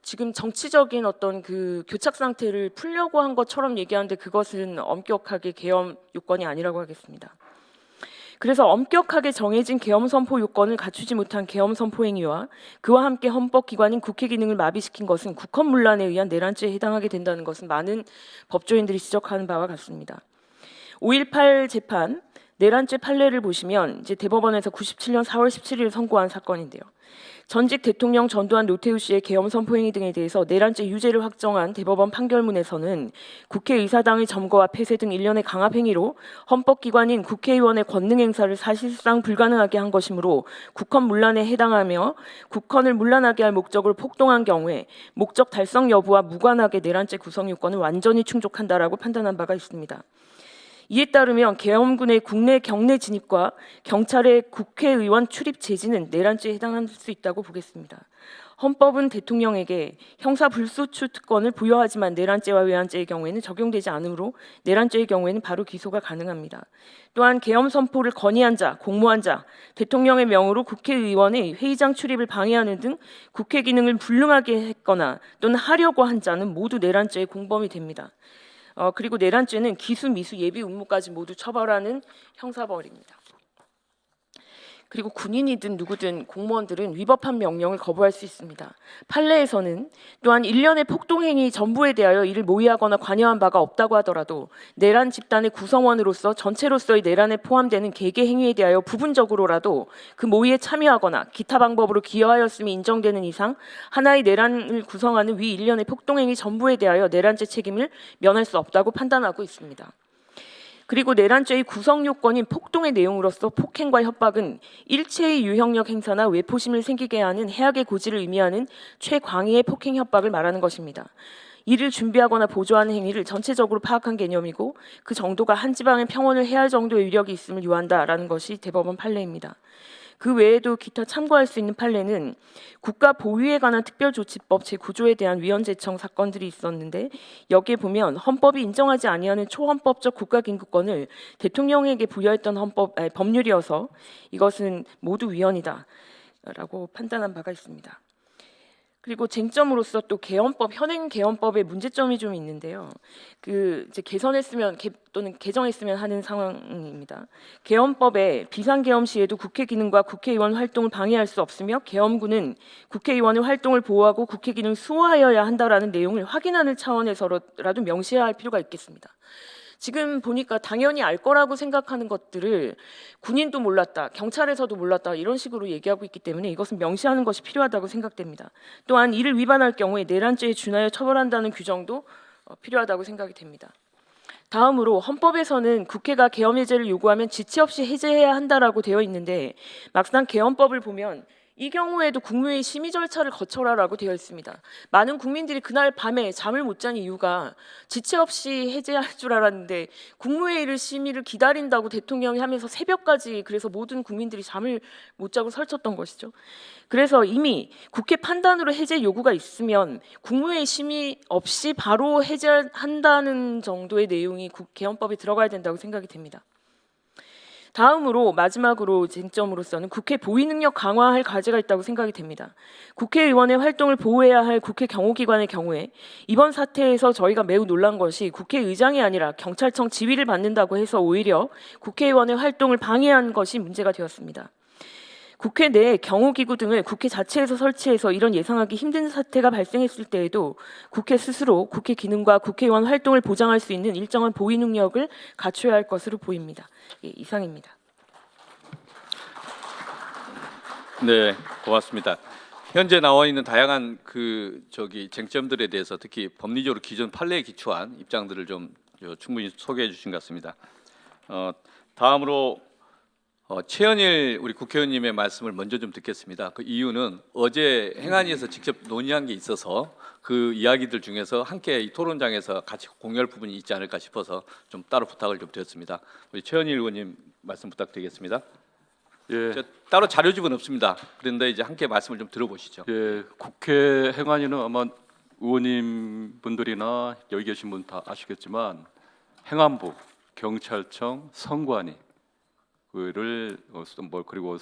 Speaker 4: 지금 정치적인 어떤 그 교착 상태를 풀려고 한 것처럼 얘기하는데 그것은 엄격하게 계엄 요건이 아니라고 하겠습니다. 그래서 엄격하게 정해진 계엄 선포 요건을 갖추지 못한 계엄 선포 행위와 그와 함께 헌법기관인 국회 기능을 마비시킨 것은 국헌문란에 의한 내란죄에 해당하게 된다는 것은 많은 법조인들이 지적하는 바와 같습니다. 5.18 재판 내란죄 판례를 보시면 이제 대법원에서 97년 4월 17일 선고한 사건인데요. 전직 대통령 전두환 노태우 씨의 계엄 선포 행위 등에 대해서 내란죄 유죄를 확정한 대법원 판결문에서는 국회의사당의 점거와 폐쇄 등 일련의 강압 행위로 헌법기관인 국회의원의 권능 행사를 사실상 불가능하게 한 것이므로 국헌문란에 해당하며 국헌을 문란하게 할 목적으로 폭동한 경우에 목적 달성 여부와 무관하게 내란죄 구성 요건을 완전히 충족한다라고 판단한 바가 있습니다. 이에 따르면 계엄군의 국내 경내 진입과 경찰의 국회의원 출입 제지는 내란죄에 해당할 수 있다고 보겠습니다. 헌법은 대통령에게 형사불소추 특권을 부여하지만 내란죄와 외환죄의 경우에는 적용되지 않으므로 내란죄의 경우에는 바로 기소가 가능합니다. 또한 계엄 선포를 건의한 자, 공모한 자, 대통령의 명으로 국회의원의 회의장 출입을 방해하는 등 국회 기능을 불능하게 했거나 또는 하려고 한 자는 모두 내란죄의 공범이 됩니다. 그리고 내란죄는 기수, 미수, 예비, 음모까지 모두 처벌하는 형사벌입니다. 그리고 군인이든 누구든 공무원들은 위법한 명령을 거부할 수 있습니다. 판례에서는 또한 일련의 폭동행위 전부에 대하여 이를 모의하거나 관여한 바가 없다고 하더라도 내란 집단의 구성원으로서 전체로서의 내란에 포함되는 개개 행위에 대하여 부분적으로라도 그 모의에 참여하거나 기타 방법으로 기여하였음이 인정되는 이상 하나의 내란을 구성하는 위 일련의 폭동행위 전부에 대하여 내란죄 책임을 면할 수 없다고 판단하고 있습니다. 그리고 내란죄의 구성 요건인 폭동의 내용으로서 폭행과 협박은 일체의 유형력 행사나 외포심을 생기게 하는 해악의 고지를 의미하는 최광의의 폭행 협박을 말하는 것입니다. 이를 준비하거나 보조하는 행위를 전체적으로 파악한 개념이고 그 정도가 한 지방의 평온을 해할 정도의 위력이 있음을 요한다라는 것이 대법원 판례입니다. 그 외에도 기타 참고할 수 있는 판례는 국가 보위에 관한 특별조치법 제9조에 대한 위헌 제청 사건들이 있었는데 여기에 보면 헌법이 인정하지 아니하는 초헌법적 국가긴급권을 대통령에게 부여했던 법률이어서 이것은 모두 위헌이다라고 판단한 바가 있습니다. 그리고 쟁점으로서 또 현행 계엄법의 문제점이 좀 있는데요. 이제 개선했으면 또는 개정했으면 하는 상황입니다. 계엄법에 비상계엄 시에도 국회 기능과 국회의원 활동을 방해할 수 없으며 계엄군은 국회의원의 활동을 보호하고 국회 기능을 수호하여야 한다라는 내용을 확인하는 차원에서라도 명시해야 할 필요가 있겠습니다. 지금 보니까 당연히 알 거라고 생각하는 것들을 군인도 몰랐다, 경찰에서도 몰랐다 이런 식으로 얘기하고 있기 때문에 이것은 명시하는 것이 필요하다고 생각됩니다. 또한 이를 위반할 경우에 내란죄에 준하여 처벌한다는 규정도 필요하다고 생각이 됩니다. 다음으로 헌법에서는 국회가 계엄 해제를 요구하면 지체 없이 해제해야 한다라고 되어 있는데 막상 계엄법을 보면 이 경우에도 국무회의 심의 절차를 거쳐라라고 되어 있습니다. 많은 국민들이 그날 밤에 잠을 못 잔 이유가 지체 없이 해제할 줄 알았는데 국무회의를 심의를 기다린다고 대통령이 하면서 새벽까지 그래서 모든 국민들이 잠을 못 자고 설쳤던 것이죠. 그래서 이미 국회 판단으로 해제 요구가 있으면 국무회의 심의 없이 바로 해제한다는 정도의 내용이 개헌법에 들어가야 된다고 생각이 됩니다. 다음으로 마지막으로 쟁점으로서는 국회 보위 능력 강화할 과제가 있다고 생각이 됩니다. 국회의원의 활동을 보호해야 할 국회 경호기관의 경우에 이번 사태에서 저희가 매우 놀란 것이 국회의장이 아니라 경찰청 지휘를 받는다고 해서 오히려 국회의원의 활동을 방해한 것이 문제가 되었습니다. 국회 내 경호기구 등을 국회 자체에서 설치해서 이런 예상하기 힘든 사태가 발생했을 때에도 국회 스스로 국회 기능과 국회의원 활동을 보장할 수 있는 일정한 보위 능력을 갖춰야 할 것으로 보입니다. 예, 이상입니다.
Speaker 1: 네, 고맙습니다. 현재 나와 있는 다양한 쟁점들에 대해서 특히 법리적으로 기존 판례에 기초한 입장들을 좀 충분히 소개해 주신 것 같습니다. 다음으로 최현일 우리 국회의원님의 말씀을 먼저 좀 듣겠습니다. 그 이유는 어제 행안위에서 직접 논의한 게 있어서 그 이야기들 중에서 함께 이 토론장에서 같이 공유할 부분이 있지 않을까 싶어서 좀 따로 부탁을 좀 드렸습니다. 우리 최현일 의원님 말씀 부탁드리겠습니다.
Speaker 5: 예,
Speaker 1: 따로 자료집은 없습니다. 그런데 이제 함께 말씀을 좀 들어보시죠.
Speaker 5: 예, 국회 행안위는 아마 의원님 분들이나 여기 계신 분 다 아시겠지만 행안부, 경찰청, 선관위 그를 그리고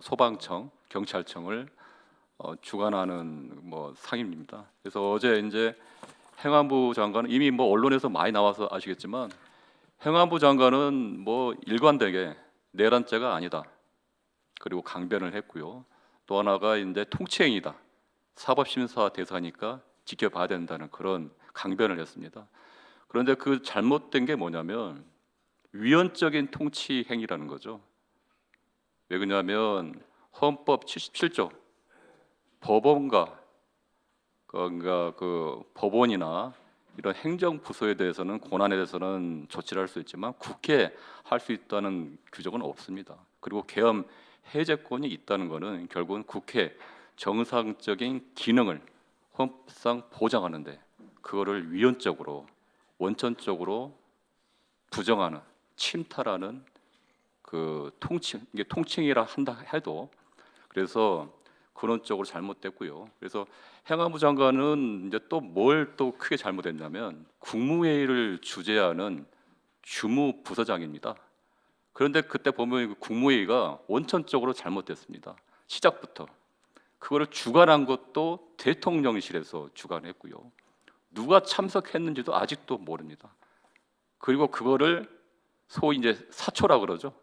Speaker 5: 소방청, 경찰청을 주관하는 상임입니다. 그래서 어제 이제 행안부 장관은 이미 언론에서 많이 나와서 아시겠지만 행안부 장관은 일관되게 내란죄가 아니다. 그리고 강변을 했고요. 또 하나가 이제 통치행위다. 사법심사 대상이니까 지켜봐야 된다는 그런 강변을 했습니다. 그런데 그 잘못된 게 뭐냐면 위헌적인 통치 행위라는 거죠. 왜 그러냐면 헌법 77조 법원과 그 법원이나 이런 행정 부서에 대해서는 권한에 대해서는 조치를 할 수 있지만 국회에 할 수 있다는 규정은 없습니다. 그리고 계엄 해제권이 있다는 것은 결국은 국회 정상적인 기능을 헌법상 보장하는데 그거를 위헌적으로 원천적으로 부정하는 침탈하는 이게 통칭이라 한다 해도 그래서 근원적으로 잘못됐고요. 그래서 행안부 장관은 이제 또 뭘 또 크게 잘못했냐면 국무회의를 주재하는 주무부서장입니다. 그런데 그때 보면 국무회의가 원천적으로 잘못됐습니다. 시작부터 그거를 주관한 것도 대통령실에서 주관했고요. 누가 참석했는지도 아직도 모릅니다. 그리고 그거를 소위 이제 사초라 그러죠.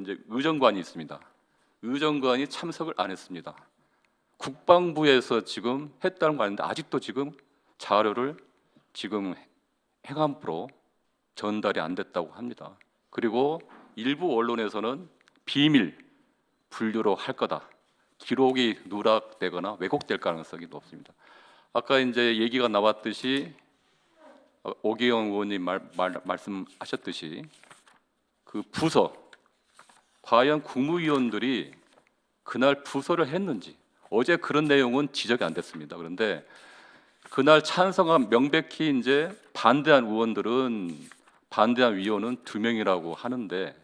Speaker 5: 이제 의정관이 있습니다. 의정관이 참석을 안 했습니다. 국방부에서 지금 했다는 거 아닌데 아직도 지금 자료를 지금 행안부로 전달이 안 됐다고 합니다. 그리고 일부 언론에서는 비밀 분류로 할 거다. 기록이 누락되거나 왜곡될 가능성이 높습니다. 아까 이제 얘기가 나왔듯이 오기영 의원님 말씀하셨듯이 그 부서 과연 국무위원들이 그날 부서를 했는지 어제 그런 내용은 지적이 안 됐습니다. 그런데 그날 찬성한 명백히 이제 반대한 의원들은 반대한 위원은 2명이라고 하는데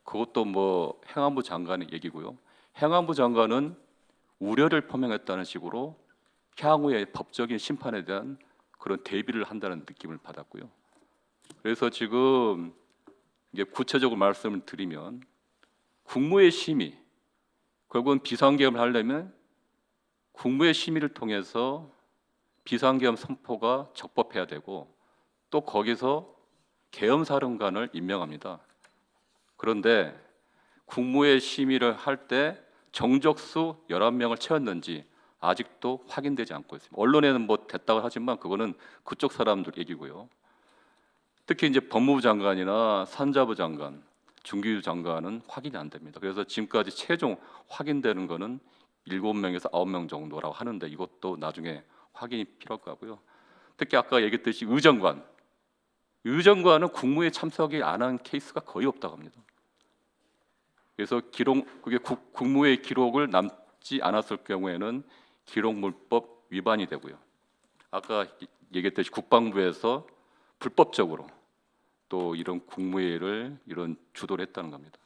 Speaker 5: 그것도 행안부 장관의 얘기고요. 행안부 장관은 우려를 표명했다는 식으로 향후의 법적인 심판에 대한 그런 대비를 한다는 느낌을 받았고요. 그래서 지금 이게 구체적으로 말씀을 드리면 국무회의 심의 결국은 비상계엄을 하려면 국무회의 심의를 통해서 비상계엄 선포가 적법해야 되고 또 거기서 계엄사령관을 임명합니다. 그런데 국무회의 심의를 할 때 정적수 11명을 채웠는지 아직도 확인되지 않고 있습니다. 언론에는 됐다고 하지만 그거는 그쪽 사람들 얘기고요. 특히 이제 법무부 장관이나 산자부 장관, 중기부 장관은 확인이 안 됩니다. 그래서 지금까지 최종 확인되는 거는 7명에서 9명 정도라고 하는데 이것도 나중에 확인이 필요할 거고요. 특히 아까 얘기했듯이 의정관은 국무회의 참석이 안 한 케이스가 거의 없다고 합니다. 그래서 그게 국무회의 기록을 남지 않았을 경우에는 기록물법 위반이 되고요. 아까 얘기했듯이 국방부에서 불법적으로 또 이런 국무회의를 이런 주도를 했다는 겁니다.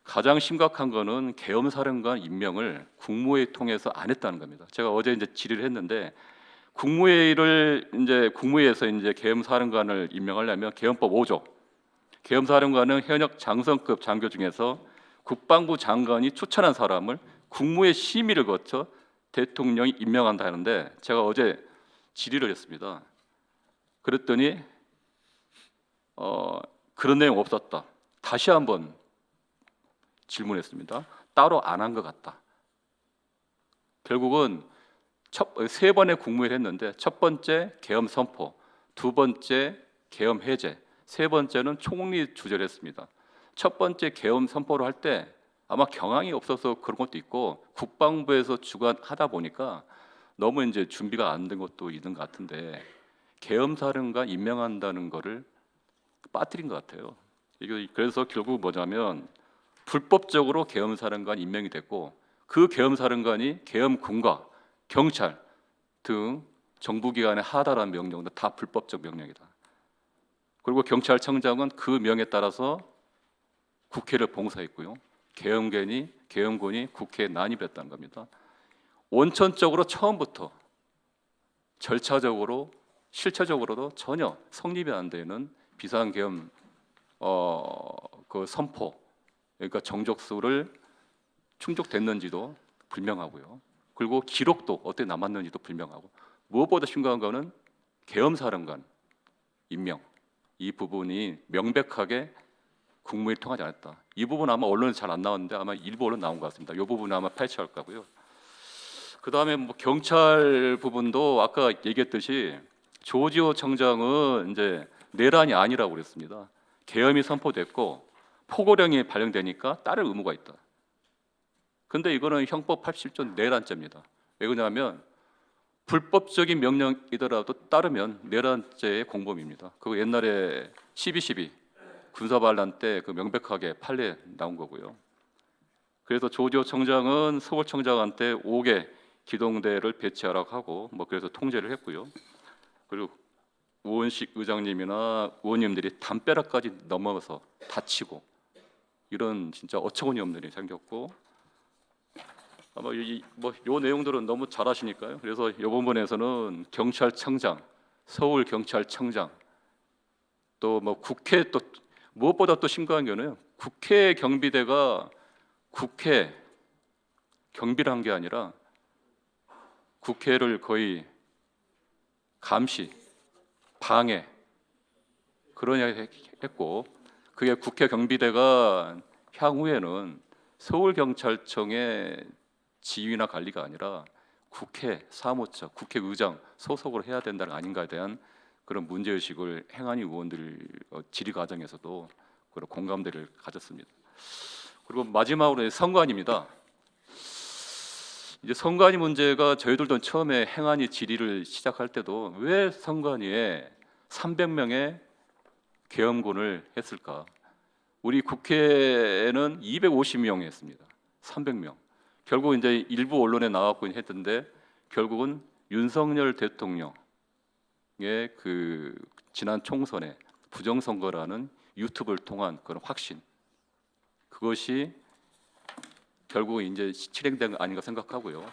Speaker 5: 가장 심각한 거는 계엄사령관 임명을 국무회의 통해서 안 했다는 겁니다. 제가 어제 이제 질의를 했는데 국무회의에서 이제 계엄사령관을 임명하려면 계엄법 5조 계엄사령관은 현역 장성급 장교 중에서 국방부 장관이 추천한 사람을 국무회의 심의를 거쳐 대통령이 임명한다 하는데 제가 어제 질의를 했습니다. 그랬더니 그런 내용 없었다. 다시 한번 질문했습니다. 따로 안 한 것 같다. 결국은 세 번의 국무회의를 했는데 첫 번째 계엄 선포, 두 번째 계엄 해제, 세 번째는 총리 주재를 했습니다. 첫 번째 계엄 선포를 할 때 아마 경황이 없어서 그런 것도 있고 국방부에서 주관하다 보니까 너무 이제 준비가 안 된 것도 있는 것 같은데 계엄사령관 임명한다는 거를 빠뜨린 것 같아요. 이게 그래서 결국 뭐냐면 불법적으로 계엄사령관 임명이 됐고 그 계엄사령관이 계엄군과 경찰 등 정부기관에 하다라는 명령도 다 불법적 명령이다. 그리고 경찰청장은 그 명에 따라서 국회를 봉사했고요. 계엄군이 국회에 난입했다는 겁니다. 원천적으로 처음부터 절차적으로 실체적으로도 전혀 성립이 안 되는 비상계엄 그 선포 그러니까 정족수를 충족됐는지도 불명하고요. 그리고 기록도 어떻게 남았는지도 불명하고 무엇보다 심각한 거는 계엄사령관 임명 이 부분이 명백하게 국무회의 통하지 않았다. 이 부분 아마 언론에 잘 안 나왔는데 아마 일부 언론 나온 것 같습니다. 이 부분은 아마 파헤쳐야 할 거고요. 그 다음에 뭐 경찰 부분도 아까 얘기했듯이 조지호 청장은 이제 내란이 아니라고 그랬습니다. 계엄이 선포됐고 포고령이 발령되니까 따를 의무가 있다. 근데 이거는 형법 87조 내란죄입니다. 왜 그러냐면 불법적인 명령이더라도 따르면 내란죄의 공범입니다. 그거 옛날에 12.12 군사반란 때 그 명백하게 판례 나온 거고요. 그래서 조지호 청장은 서울청장한테 5개 기동대를 배치하라고 하고 뭐 그래서 통제를 했고요. 그리고 우원식 의장님이나 의원님들이 담벼락까지 넘어서 다치고 이런 진짜 어처구니 없는 일이 생겼고 아마 요 내용들은 너무 잘 아시니까요. 그래서 이 부분에서는 경찰청장, 서울 경찰청장 또 뭐 국회 또 무엇보다 또 심각한 거는 국회 경비대가 국회 경비를 한 게 아니라 국회를 거의 감시, 방해 그런 이야기 했고 그게 국회 경비대가 향후에는 서울경찰청의 지휘나 관리가 아니라 국회 사무처, 국회의장 소속으로 해야 된다는 아닌가에 대한 그런 문제의식을 행안위 의원들 질의 과정에서도 그런 공감대를 가졌습니다. 그리고 마지막으로 선관위입니다. 이제 선관위 문제가 저희들도 처음에 행안위 질의를 시작할 때도 왜 선관위에 300명의 계엄군을 했을까? 우리 국회에는 250명이 했습니다. 300명. 결국 이제 일부 언론에 나왔고 했던데 결국은 윤석열 대통령의 그 지난 총선에 부정선거라는 유튜브를 통한 그런 확신 그것이 결국 이제 실행된 거 아닌가 생각하고요.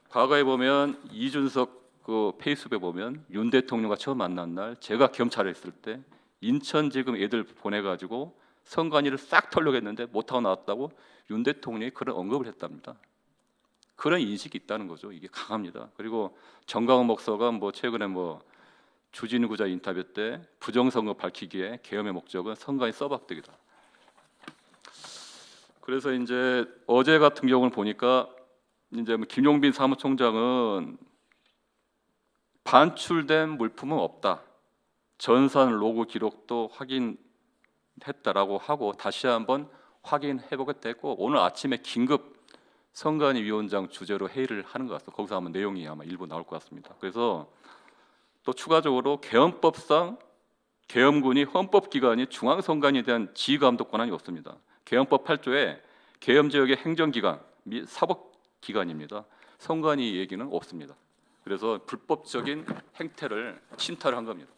Speaker 5: 과거에 보면 이준석 그 페이스북에 보면 윤 대통령과 처음 만난 날 제가 검찰에 있을 때 인천지검 애들 보내가지고 선관위를 싹 털려고 했는데 못하고 나왔다고 윤 대통령이 그런 언급을 했답니다. 그런 인식이 있다는 거죠. 이게 강합니다. 그리고 정광훈 목사가 뭐 최근에 뭐 주진우 기자 인터뷰 때 부정선거 밝히기에 계엄의 목적은 선관위 써박대기다. 그래서 이제 어제 같은 경우를 보니까 이제 뭐 김용빈 사무총장은 반출된 물품은 없다. 전산 로그 기록도 확인했다라고 하고 다시 한번 확인해보겠다 했고 오늘 아침에 긴급 선관위 위원장 주재로 회의를 하는 것 같습니다. 거기서 아마 내용이 아마 일부 나올 것 같습니다. 그래서 또 추가적으로 계엄법상 계엄군이 헌법기관이 중앙선관위에 대한 지휘감독 권한이 없습니다. 계엄법 8조에 계엄 지역의 행정기관 및 사법기관입니다. 선관위 얘기는 없습니다. 그래서 불법적인 행태를 침탈을 한 겁니다.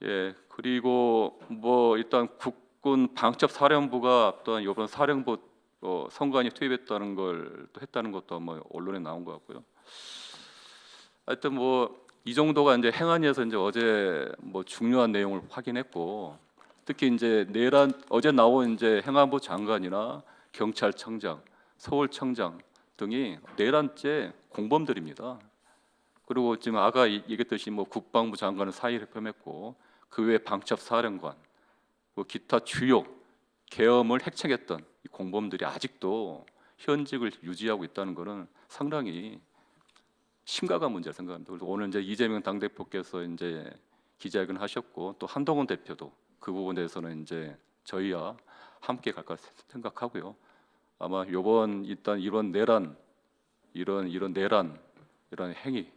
Speaker 5: 예, 그리고 뭐 일단 국군 방첩사령부가 또한 이번 사령부 선관위 투입했다는 걸 또 했다는 것도 뭐 언론에 나온 것 같고요. 하여튼 뭐 이 정도가 이제 행안위에서 이제 어제 뭐 중요한 내용을 확인했고, 특히 이제 내란 어제 나온 이제 행안부 장관이나 경찰청장, 서울청장 등이 내란죄 공범들입니다. 그리고 지금 아까 얘기했듯이 뭐 국방부 장관은 사의를 표명했고, 그 외 방첩사령관, 뭐 기타 주요 계엄을 핵책했던 이 공범들이 아직도 현직을 유지하고 있다는 것은 상당히 심각한 문제라 생각합니다. 그래서 오늘 이제 이재명 당대표께서 이제 기자회견을 하셨고, 또 한동훈 대표도 그 부분에 대해서는 이제 저희와 함께 갈 것 생각하고요. 아마 이번 일단 이런 내란, 이런 내란, 이런 행위,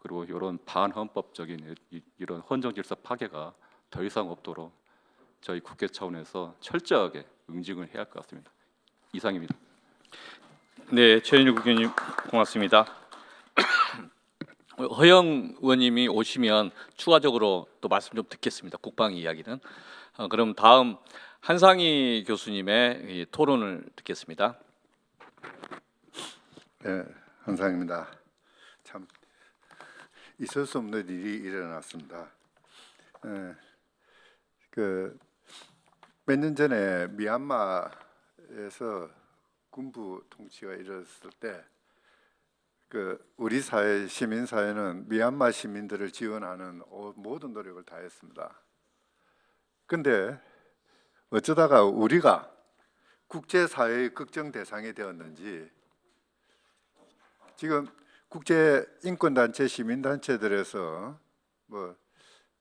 Speaker 5: 그리고 이런 반헌법적인 이런 헌정 질서 파괴가 더 이상 없도록 저희 국회 차원에서 철저하게 응징을 해야 할 것 같습니다. 이상입니다.
Speaker 1: 네, 최현일 국회의원님 고맙습니다. 허영 의원님이 오시면 추가적으로 또 말씀 좀 듣겠습니다. 국방 이야기는. 그럼 다음 한상희 교수님의 이 토론을 듣겠습니다.
Speaker 6: 네, 한상입니다. 참 있을 수 없는 일이 일어났습니다. 몇 년 전에 미얀마에서 군부 통치가 이루어졌을 때 우리 사회 시민 사회는 미얀마 시민들을 지원하는 모든 노력을 다했습니다. 근데 어쩌다가 우리가 국제 사회의 걱정 대상이 되었는지 지금 국제 인권 단체, 시민 단체들에서 뭐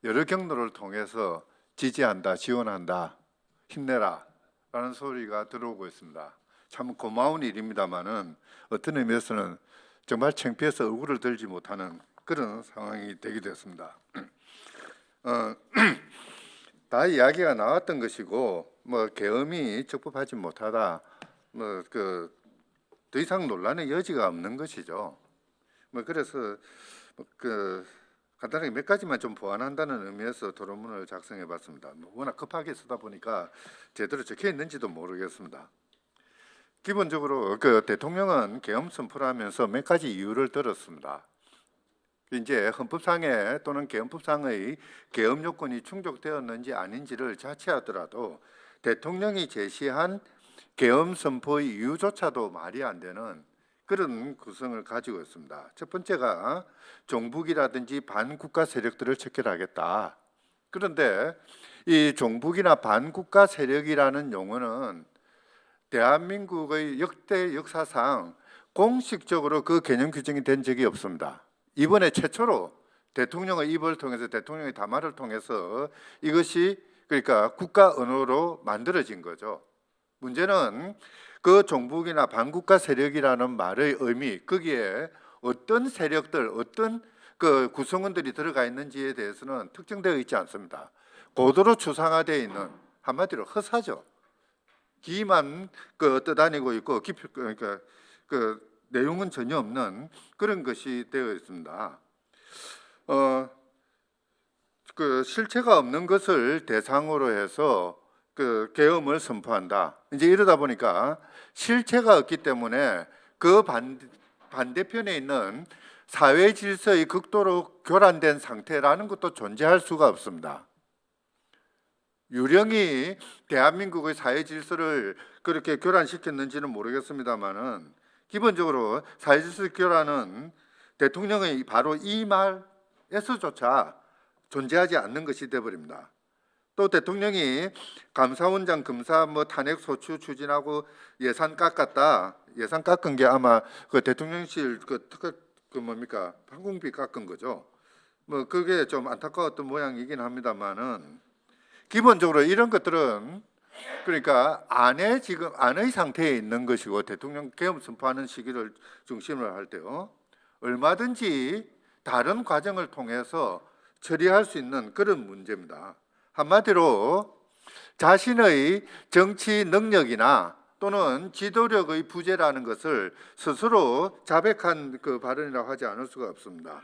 Speaker 6: 여러 경로를 통해서 지지한다, 지원한다, 힘내라라는 소리가 들어오고 있습니다. 참 고마운 일입니다만은 어떤 의미에서는 정말 창피해서 얼굴을 들지 못하는 그런 상황이 되기도 했습니다. 다 이야기가 나왔던 것이고 뭐 계엄이 적법하지 못하다, 뭐 더 이상 논란의 여지가 없는 것이죠. 뭐 그래서 간단하게 몇 가지만 좀 보완한다는 의미에서 토론문을 작성해봤습니다. 워낙 급하게 쓰다 보니까 제대로 적혀 있는지도 모르겠습니다. 기본적으로 대통령은 계엄 선포를 하면서 몇 가지 이유를 들었습니다. 이제 헌법상에 또는 계엄법상의 계엄 요건이 충족되었는지 아닌지를 자체하더라도 대통령이 제시한 계엄 선포의 이유조차도 말이 안 되는 그런 구성을 가지고 있습니다. 첫 번째가 종북이라든지 반국가 세력들을 척결하겠다. 그런데 이 종북이나 반국가 세력이라는 용어는 대한민국의 역대 역사상 공식적으로 그 개념 규정이 된 적이 없습니다. 이번에 최초로 대통령의 입을 통해서, 대통령의 담화를 통해서 이것이 그러니까 국가 언어로 만들어진 거죠. 문제는 그 종북이나 반국가 세력이라는 말의 의미, 거기에 어떤 세력들, 어떤 구성원들이 들어가 있는지에 대해서는 특정되어 있지 않습니다. 고도로 추상화되어 있는, 한마디로 허사죠. 기만 떠다니고 있고 그러니까 내용은 전혀 없는 그런 것이 되어 있습니다. 실체가 없는 것을 대상으로 해서 계엄을 선포한다. 이제 이러다 보니까 실체가 없기 때문에 그 반대편에 있는 사회 질서의 극도로 교란된 상태라는 것도 존재할 수가 없습니다. 유령이 대한민국의 사회 질서를 그렇게 교란시켰는지는 모르겠습니다만은 기본적으로 사회 질서 교란은 대통령의 바로 이 말에서조차 존재하지 않는 것이 되어버립니다. 또 대통령이 감사원장 검사 탄핵 소추 추진하고 예산 깎았다. 예산 깎은 게 아마 대통령실 항공비 깎은 거죠. 그게 좀 안타까웠던 모양이긴 합니다만은 기본적으로 이런 것들은 그러니까 지금 안의 상태에 있는 것이고 대통령 계엄 선포하는 시기를 중심으로 할 때요. 얼마든지 다른 과정을 통해서 처리할 수 있는 그런 문제입니다. 한마디로 자신의 정치 능력이나 또는 지도력의 부재라는 것을 스스로 자백한 그 발언이라고 하지 않을 수가 없습니다.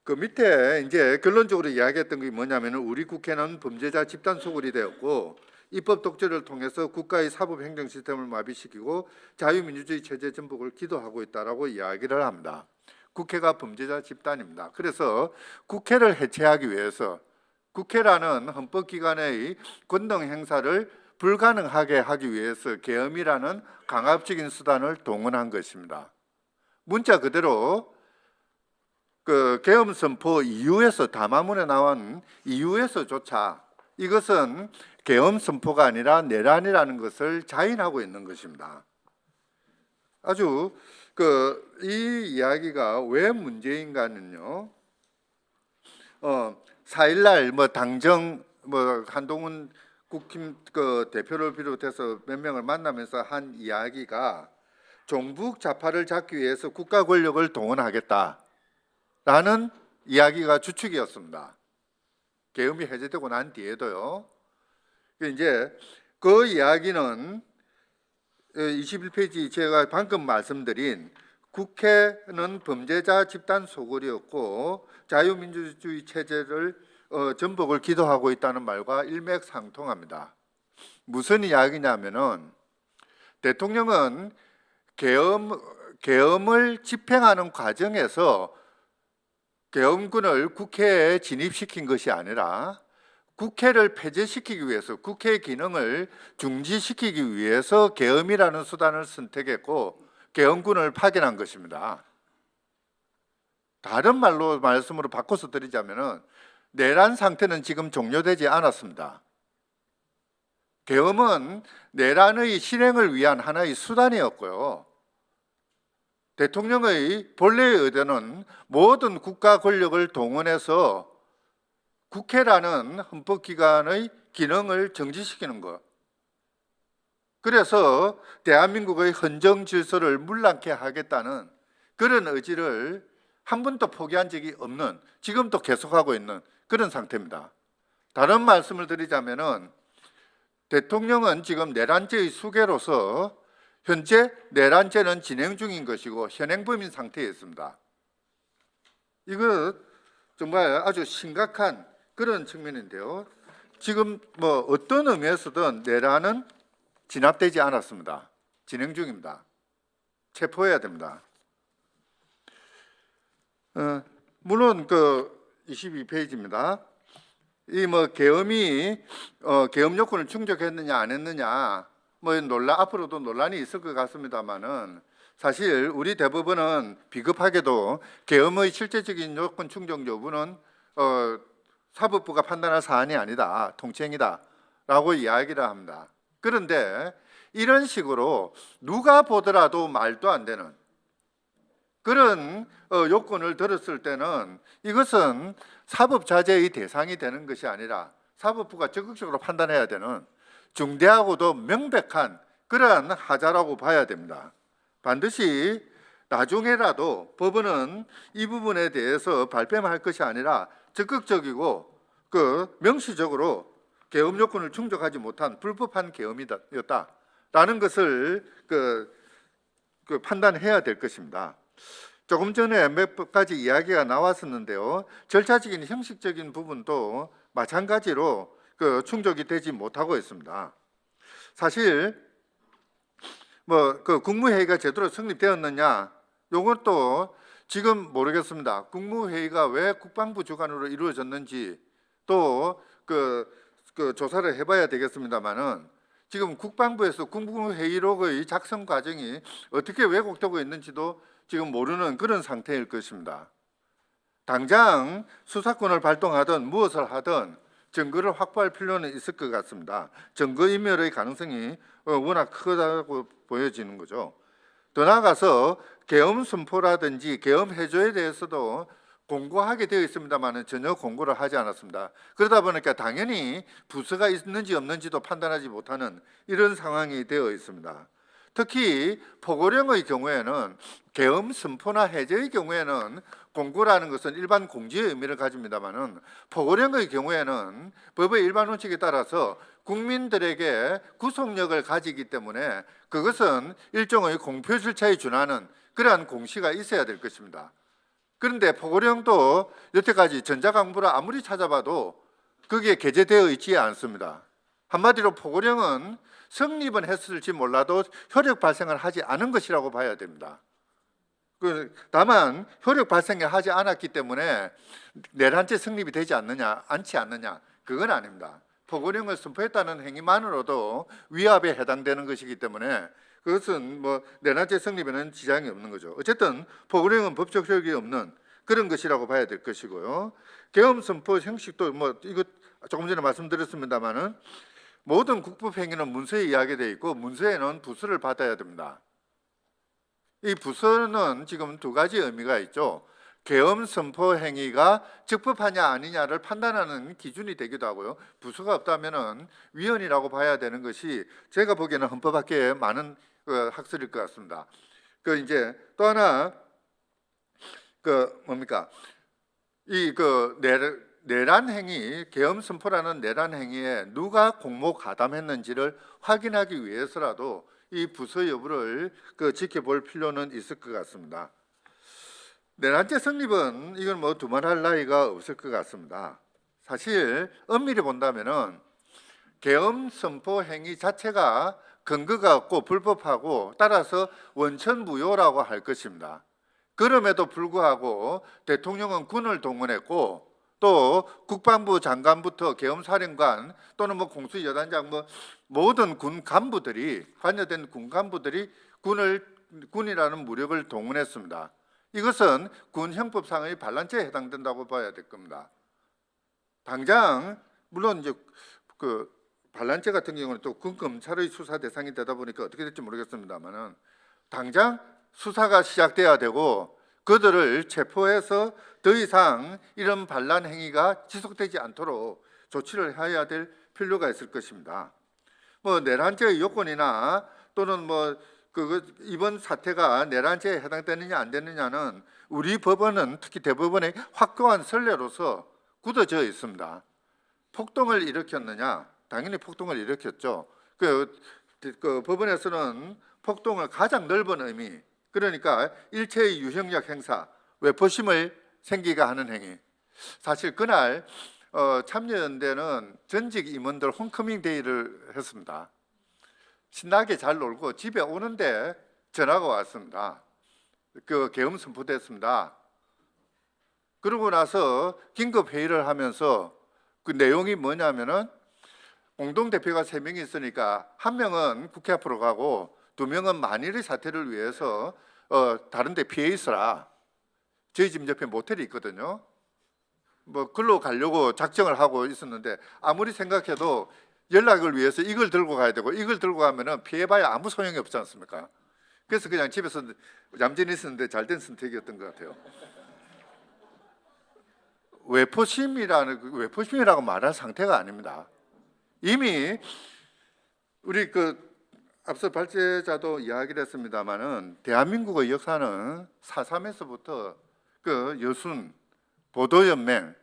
Speaker 6: 그 밑에 이제 결론적으로 이야기했던 게 뭐냐면은 우리 국회는 범죄자 집단 소굴이 되었고 입법 독재를 통해서 국가의 사법 행정 시스템을 마비시키고 자유민주주의 체제 전복을 기도하고 있다라고 이야기를 합니다. 국회가 범죄자 집단입니다. 그래서 국회를 해체하기 위해서 국회라는 헌법기관의 권능 행사를 불가능하게 하기 위해서 계엄이라는 강압적인 수단을 동원한 것입니다. 문자 그대로 그 계엄 선포 이후에서 담화문에 나온 이후에서조차 이것은 계엄 선포가 아니라 내란이라는 것을 자인하고 있는 것입니다. 아주 이 이야기가 왜 문제인가는요. 4일날 뭐 당정 뭐 한동훈 국힘 그 대표를 비롯해서 몇 명을 만나면서 한 이야기가 종북 좌파를 잡기 위해서 국가 권력을 동원하겠다라는 이야기가 주축이었습니다. 계엄이 해제되고 난 뒤에도요. 이제 그 이야기는 21페이지 제가 방금 말씀드린 국회는 범죄자 집단 소굴이었고 자유민주주의 체제를 전복을 기도하고 있다는 말과 일맥상통합니다. 무슨 이야기냐면은 대통령은 계엄을 집행하는 과정에서 계엄군을 국회에 진입시킨 것이 아니라 국회를 폐지시키기 위해서 국회의 기능을 중지시키기 위해서 계엄이라는 수단을 선택했고 계엄군을 파견한 것입니다. 다른 말씀으로 바꿔서 드리자면은 내란 상태는 지금 종료되지 않았습니다. 계엄은 내란의 실행을 위한 하나의 수단이었고요. 대통령의 본래의 의도는 모든 국가 권력을 동원해서 국회라는 헌법기관의 기능을 정지시키는 것. 그래서 대한민국의 헌정 질서를 문란케 하겠다는 그런 의지를 한 번도 포기한 적이 없는, 지금도 계속하고 있는 그런 상태입니다. 다른 말씀을 드리자면은 대통령은 지금 내란죄의 수괴로서 현재 내란죄는 진행 중인 것이고 현행범인 상태에 있습니다. 이거 정말 아주 심각한 그런 측면인데요. 지금 뭐 어떤 의미에서든 내란은 진압되지 않았습니다. 진행 중입니다. 체포해야 됩니다. 물론 그 22페이지입니다. 이 뭐 계엄이 계엄 요건을 충족했느냐 안 했느냐 뭐 앞으로도 논란이 있을 것 같습니다만은 사실 우리 대법원은 비겁하게도 계엄의 실제적인 요건 충족 여부는 사법부가 판단할 사안이 아니다, 통치행위다라고 이야기를 합니다. 그런데 이런 식으로 누가 보더라도 말도 안 되는 그런 요건을 들었을 때는 이것은 사법자제의 대상이 되는 것이 아니라 사법부가 적극적으로 판단해야 되는 중대하고도 명백한 그러한 하자라고 봐야 됩니다. 반드시 나중에라도 법원은 이 부분에 대해서 발뺌할 것이 아니라 적극적이고 명시적으로 계엄 요건을 충족하지 못한 불법한 계엄이었다라는 것을 판단해야 될 것입니다. 조금 전에 몇 가지 이야기가 나왔었는데요. 절차적인 형식적인 부분도 마찬가지로 충족이 되지 못하고 있습니다. 사실 국무회의가 제대로 성립되었느냐 이것도 지금 모르겠습니다. 국무회의가 왜 국방부 주관으로 이루어졌는지 또 조사를 해봐야 되겠습니다만은 지금 국방부에서 국무회의록의 작성 과정이 어떻게 왜곡되고 있는지도 지금 모르는 그런 상태일 것입니다. 당장 수사권을 발동하든 무엇을 하든 증거를 확보할 필요는 있을 것 같습니다. 증거인멸의 가능성이 워낙 크다고 보여지는 거죠. 더 나아가서 계엄 선포라든지 계엄 해조에 대해서도 공고하게 되어 있습니다만 전혀 공고를 하지 않았습니다. 그러다 보니까 당연히 부서가 있는지 없는지도 판단하지 못하는 이런 상황이 되어 있습니다. 특히 포고령의 경우에는 계엄 선포나 해제의 경우에는 공고라는 것은 일반 공지의 의미를 가집니다만은 포고령의 경우에는 법의 일반 원칙에 따라서 국민들에게 구속력을 가지기 때문에 그것은 일종의 공표 절차에 준하는 그러한 공시가 있어야 될 것입니다. 그런데 포고령도 여태까지 전자강부를 아무리 찾아봐도 거기에 게재되어 있지 않습니다. 한마디로 포고령은 성립은 했을지 몰라도 효력 발생을 하지 않은 것이라고 봐야 됩니다. 다만 효력 발생을 하지 않았기 때문에 내란죄 성립이 되지 않지 않느냐 그건 아닙니다. 포고령을 선포했다는 행위만으로도 위압에 해당되는 것이기 때문에 그것은 뭐 내란죄 성립에는 지장이 없는 거죠. 어쨌든 포고령은 법적 효력이 없는 그런 것이라고 봐야 될 것이고요. 계엄 선포 형식도 뭐 이거 조금 전에 말씀드렸습니다만은 모든 국법 행위는 문서에 이야기되어 있고 문서에는 부서를 받아야 됩니다. 이 부서는 지금 두 가지 의미가 있죠. 계엄 선포 행위가 적법하냐 아니냐를 판단하는 기준이 되기도 하고요. 부서가 없다면은 위헌이라고 봐야 되는 것이 제가 보기에는 헌법학계에 많은 학설일 것 같습니다. 그 이제 또 하나 그 뭡니까 이 그 내란 행위, 계엄 선포라는 내란 행위에 누가 공모 가담했는지를 확인하기 위해서라도 이 부서 여부를 지켜볼 필요는 있을 것 같습니다. 내란죄 성립은 이건 뭐 두말할 나위가 없을 것 같습니다. 사실 엄밀히 본다면은 계엄 선포 행위 자체가 근거가 없고 불법하고 따라서 원천무효라고 할 것입니다. 그럼에도 불구하고 대통령은 군을 동원했고 또 국방부 장관부터 계엄사령관 또는 뭐 공수여단장 뭐 모든 군 간부들이 관여된 군 간부들이 군이라는 무력을 동원했습니다. 이것은 군 형법상의 반란죄에 해당된다고 봐야 될 겁니다. 당장 물론 이제 그 반란죄 같은 경우는 또 군 검찰의 수사 대상이 되다 보니까 어떻게 될지 모르겠습니다만은 당장 수사가 시작돼야 되고 그들을 체포해서 더 이상 이런 반란 행위가 지속되지 않도록 조치를 해야 될 필요가 있을 것입니다. 뭐 내란죄의 요건이나 또는 뭐 이번 사태가 내란죄에 해당되느냐 안 되느냐는 우리 법원은 특히 대법원의 확고한 선례로서 굳어져 있습니다. 폭동을 일으켰느냐? 당연히 폭동을 일으켰죠. 그 법원에서는 폭동을 가장 넓은 의미, 그러니까 일체의 유형력 행사, 외포심을 생기게 하는 행위. 사실 그날 참여연대는 전직 임원들 홈커밍 데이를 했습니다. 신나게 잘 놀고 집에 오는데 전화가 왔습니다. 계엄 선포됐습니다. 그러고 나서 긴급 회의를 하면서 그 내용이 뭐냐면은 공동대표가 3명이 있으니까 1명은 국회 앞으로 가고 2명은 만일의 사태를 위해서 다른 데 피해 있어라. 저희 집 옆에 모텔이 있거든요. 뭐 글로 가려고 작정을 하고 있었는데 아무리 생각해도 연락을 위해서 이걸 들고 가야 되고 이걸 들고 가면은 피해봐야 아무 소용이 없지 않습니까? 그래서 그냥 집에서 얌전히 있었는데 잘된 선택이었던 것 같아요. 외포심이라고 말할 상태가 아닙니다. 이미 우리 앞서 발제자도 이야기를 했습니다마는 대한민국의 역사는 4.3에서부터 여순, 보도연맹,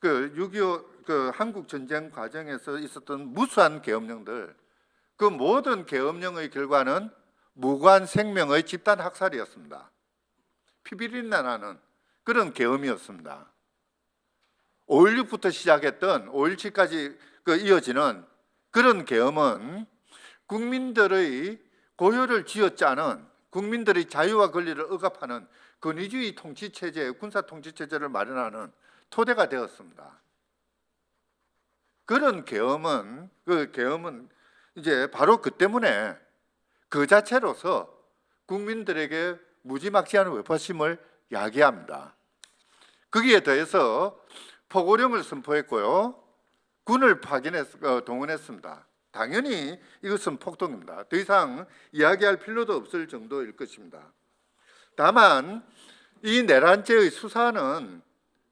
Speaker 6: 6.25 한국 전쟁 과정에서 있었던 무수한 계엄령들, 그 모든 계엄령의 결과는 무관 생명의 집단 학살이었습니다. 피비린내 나는 그런 계엄이었습니다. 5.16부터 시작했던 5.17까지 이어지는 그런 계엄은 국민들의 고요를 쥐어짜는, 국민들의 자유와 권리를 억압하는 권위주의 통치체제, 군사 통치체제를 마련하는 토대가 되었습니다. 그런 계엄은 이제 바로 그 때문에 그 자체로서 국민들에게 무지막지한 외포심을 야기합니다. 거기에 더해서 포고령을 선포했고요, 군을 동원했습니다. 당연히 이것은 폭동입니다. 더 이상 이야기할 필요도 없을 정도일 것입니다. 다만 이 내란죄의 수사는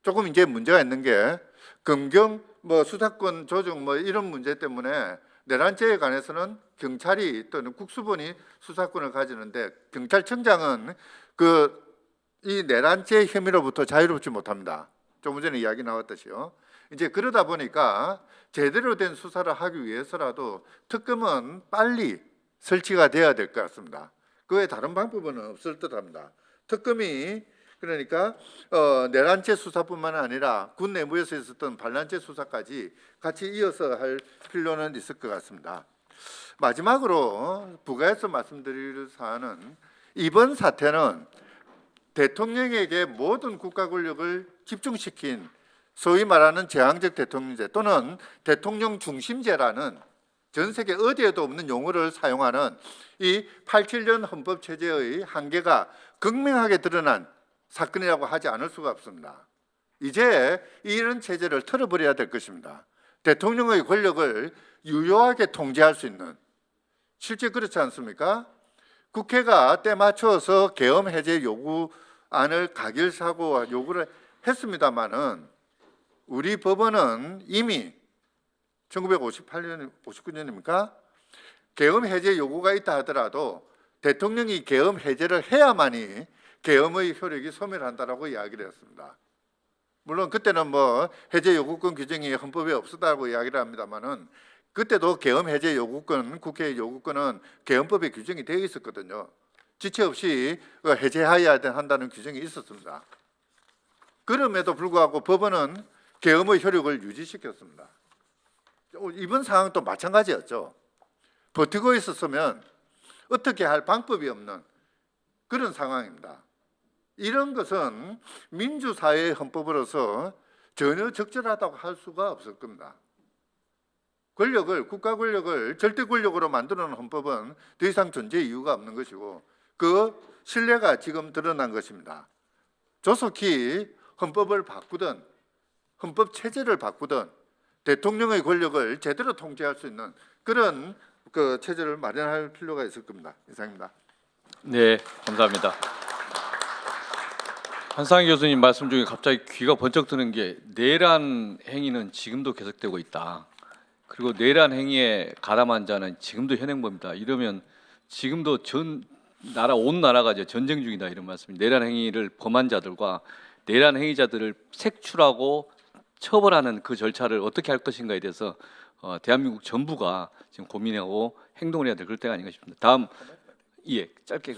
Speaker 6: 조금 이제 문제가 있는 게 검경 수사권 조정 이런 문제 때문에 내란죄에 관해서는 경찰이 또는 국수본이 수사권을 가지는데 경찰청장은 이 내란죄 혐의로부터 자유롭지 못합니다. 좀 전에 이야기 나왔듯이요. 이제 그러다 보니까 제대로 된 수사를 하기 위해서라도 특검은 빨리 설치가 돼야 될 것 같습니다. 그 외에 다른 방법은 없을 듯합니다. 특검이 그러니까 내란죄 수사뿐만 아니라 군 내부에서 있었던 반란죄 수사까지 같이 이어서 할 필요는 있을 것 같습니다. 마지막으로 부가해서 말씀드릴 사안은 이번 사태는 대통령에게 모든 국가 권력을 집중시킨 소위 말하는 제왕적 대통령제 또는 대통령 중심제라는 전 세계 어디에도 없는 용어를 사용하는 이 87년 헌법 체제의 한계가 극명하게 드러난 사건이라고 하지 않을 수가 없습니다. 이제 이런 체제를 틀어버려야 될 것입니다. 대통령의 권력을 유효하게 통제할 수 있는, 실제 그렇지 않습니까? 국회가 때 맞춰서 계엄 해제 요구안을 가결사고 요구를 했습니다마는 우리 법원은 이미 1958년, 59년입니까? 계엄 해제 요구가 있다 하더라도 대통령이 계엄 해제를 해야만이 계엄의 효력이 소멸한다라고 이야기를 했습니다. 물론 그때는 뭐 해제 요구권 규정이 헌법에 없었다고 이야기를 합니다만은 그때도 계엄 해제 요구권, 국회의 요구권은 계엄법에 규정이 되어 있었거든요. 지체 없이 해제해야 한다는 규정이 있었습니다. 그럼에도 불구하고 법원은 계엄의 효력을 유지시켰습니다. 이번 상황도 마찬가지였죠. 버티고 있었으면 어떻게 할 방법이 없는 그런 상황입니다. 이런 것은 민주사회의 헌법으로서 전혀 적절하다고 할 수가 없을 겁니다. 국가 권력을 절대 권력으로 만드는 헌법은 더 이상 존재 이유가 없는 것이고 그 신뢰가 지금 드러난 것입니다. 조속히 헌법을 바꾸든 헌법 체제를 바꾸든 대통령의 권력을 제대로 통제할 수 있는 그런 체제를 마련할 필요가 있을 겁니다. 이상입니다.
Speaker 1: 네, 감사합니다. 한상희 교수님 말씀 중에 갑자기 귀가 번쩍 드는 게 내란 행위는 지금도 계속되고 있다. 그리고 내란 행위에 가담한 자는 지금도 현행범이다. 이러면 지금도 온 나라가 이제 전쟁 중이다 이런 말씀이. 내란 행위를 범한 자들과 내란 행위자들을 색출하고 처벌하는 그 절차를 어떻게 할 것인가에 대해서 대한민국 정부가 지금 고민하고 행동을 해야 될 그럴 때가 아닌가 싶습니다. 다음 짧게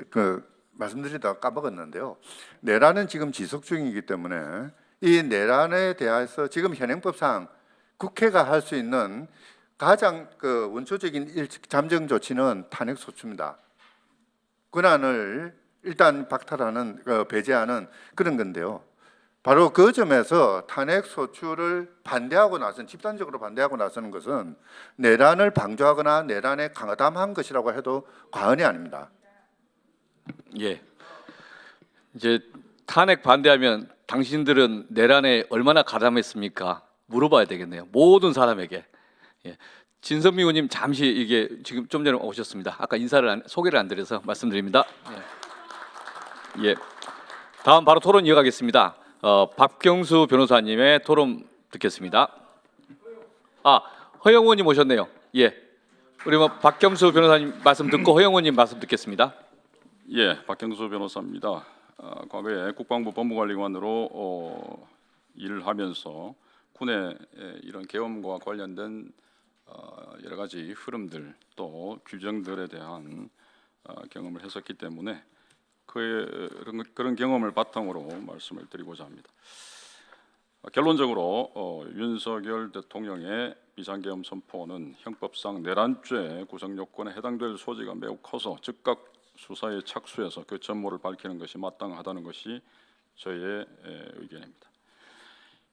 Speaker 1: 그럼
Speaker 6: 말씀드리다가 까먹었는데요. 내란은 지금 지속 중이기 때문에 이 내란에 대해서 지금 현행법상 국회가 할 수 있는 가장 원초적인 잠정 조치는 탄핵 소추입니다. 권한을 일단 박탈하는 배제하는 그런 건데요. 바로 그 점에서 탄핵 소추를 반대하고 나선 집단적으로 반대하고 나서는 것은 내란을 방조하거나 내란에 가담한 것이라고 해도 과언이 아닙니다.
Speaker 1: 예. 이제 탄핵 반대하면 당신들은 내란에 얼마나 가담했습니까? 물어봐야 되겠네요. 모든 사람에게. 예. 진선미 의원님 잠시 이게 지금 좀 전에 오셨습니다. 아까 소개를 안 드려서 말씀드립니다. 예. 다음 바로 토론 이어가겠습니다. 박경수 변호사님의 토론 듣겠습니다. 허영 의원님 오셨네요. 예. 우리 박경수 변호사님 말씀 듣고 허영 의원님 말씀 듣겠습니다.
Speaker 7: 예, 박경수 변호사입니다. 과거에 국방부 법무관리관으로 일을 하면서 군의 이런 계엄과 관련된 여러 가지 흐름들 또 규정들에 대한 경험을 했었기 때문에 그런 경험을 바탕으로 말씀을 드리고자 합니다. 결론적으로 윤석열 대통령의 비상계엄 선포는 형법상 내란죄 구성 요건에 해당될 소지가 매우 커서 즉각 수사에 착수해서 그 전모를 밝히는 것이 마땅하다는 것이 저의 의견입니다.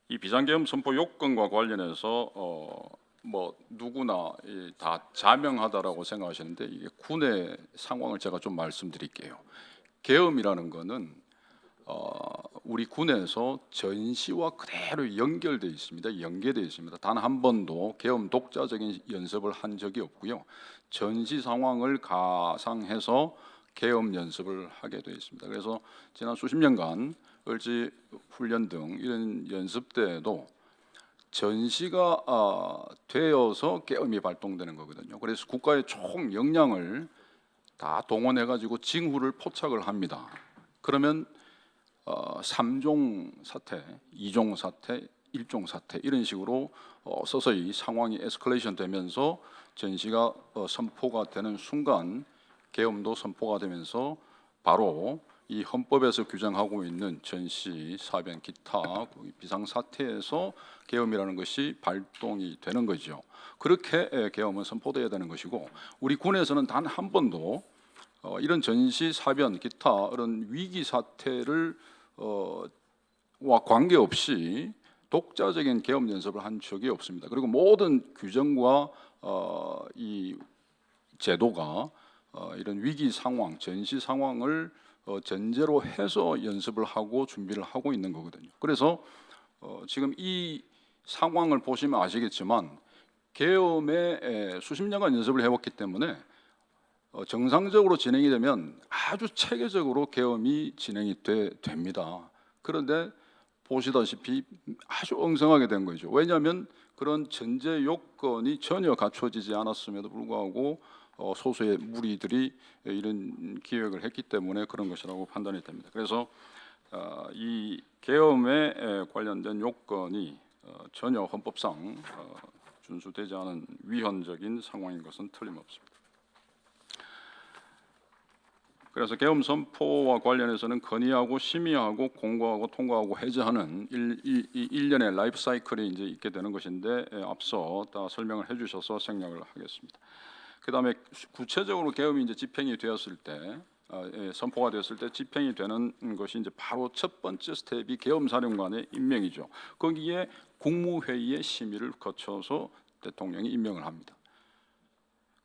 Speaker 7: 이 비상계엄 선포 요건과 관련해서 누구나 다 자명하다라고 생각하시는데 이게 군의 상황을 제가 좀 말씀드릴게요. 계엄이라는 것은 우리 군에서 전시와 그대로 연결되어 있습니다. 연계되어 있습니다. 단 한 번도 계엄 독자적인 연습을 한 적이 없고요. 전시 상황을 가상해서 계엄 연습을 하게 되어 있습니다. 그래서 지난 수십 년간 을지 훈련 등 이런 연습 때에도 전시가 되어서 계엄이 발동되는 거거든요. 그래서 국가의 총 역량을 다 동원해 가지고 징후를 포착을 합니다. 그러면 3종 사태, 2종 사태, 1종 사태 이런 식으로 서서히 상황이 에스컬레이션 되면서 전시가 선포가 되는 순간 계엄도 선포가 되면서 바로 이 헌법에서 규정하고 있는 전시, 사변, 기타 비상 사태에서 계엄이라는 것이 발동이 되는 거죠. 그렇게 계엄은 선포돼야 되는 것이고 우리 군에서는 단 한 번도 이런 전시, 사변, 기타 이런 위기 사태를 와 관계없이 독자적인 계엄 연습을 한 적이 없습니다. 그리고 모든 규정과 이 제도가 이런 위기 상황, 전시 상황을 전제로 해서 연습을 하고 준비를 하고 있는 거거든요. 그래서 지금 이 상황을 보시면 아시겠지만 계엄에 수십 년간 연습을 해왔기 때문에 정상적으로 진행이 되면 아주 체계적으로 계엄이 진행이 됩니다. 그런데 보시다시피 아주 엉성하게 된 거죠. 왜냐하면 그런 전제 요건이 전혀 갖춰지지 않았음에도 불구하고 소수의 무리들이 이런 기획을 했기 때문에 그런 것이라고 판단이 됩니다. 그래서 이 계엄에 관련된 요건이 전혀 헌법상 준수되지 않은 위헌적인 상황인 것은 틀림없습니다. 그래서 계엄 선포와 관련해서는 건의하고 심의하고 공고하고 통과하고 해제하는 일련의 라이프 사이클이 이제 있게 되는 것인데 앞서 다 설명을 해주셔서 생략을 하겠습니다. 그다음에 구체적으로 계엄이 이제 집행이 되었을 때 선포가 되었을 때 집행이 되는 것이 이제 바로 첫 번째 스텝이 계엄사령관의 임명이죠. 거기에 국무회의의 심의를 거쳐서 대통령이 임명을 합니다.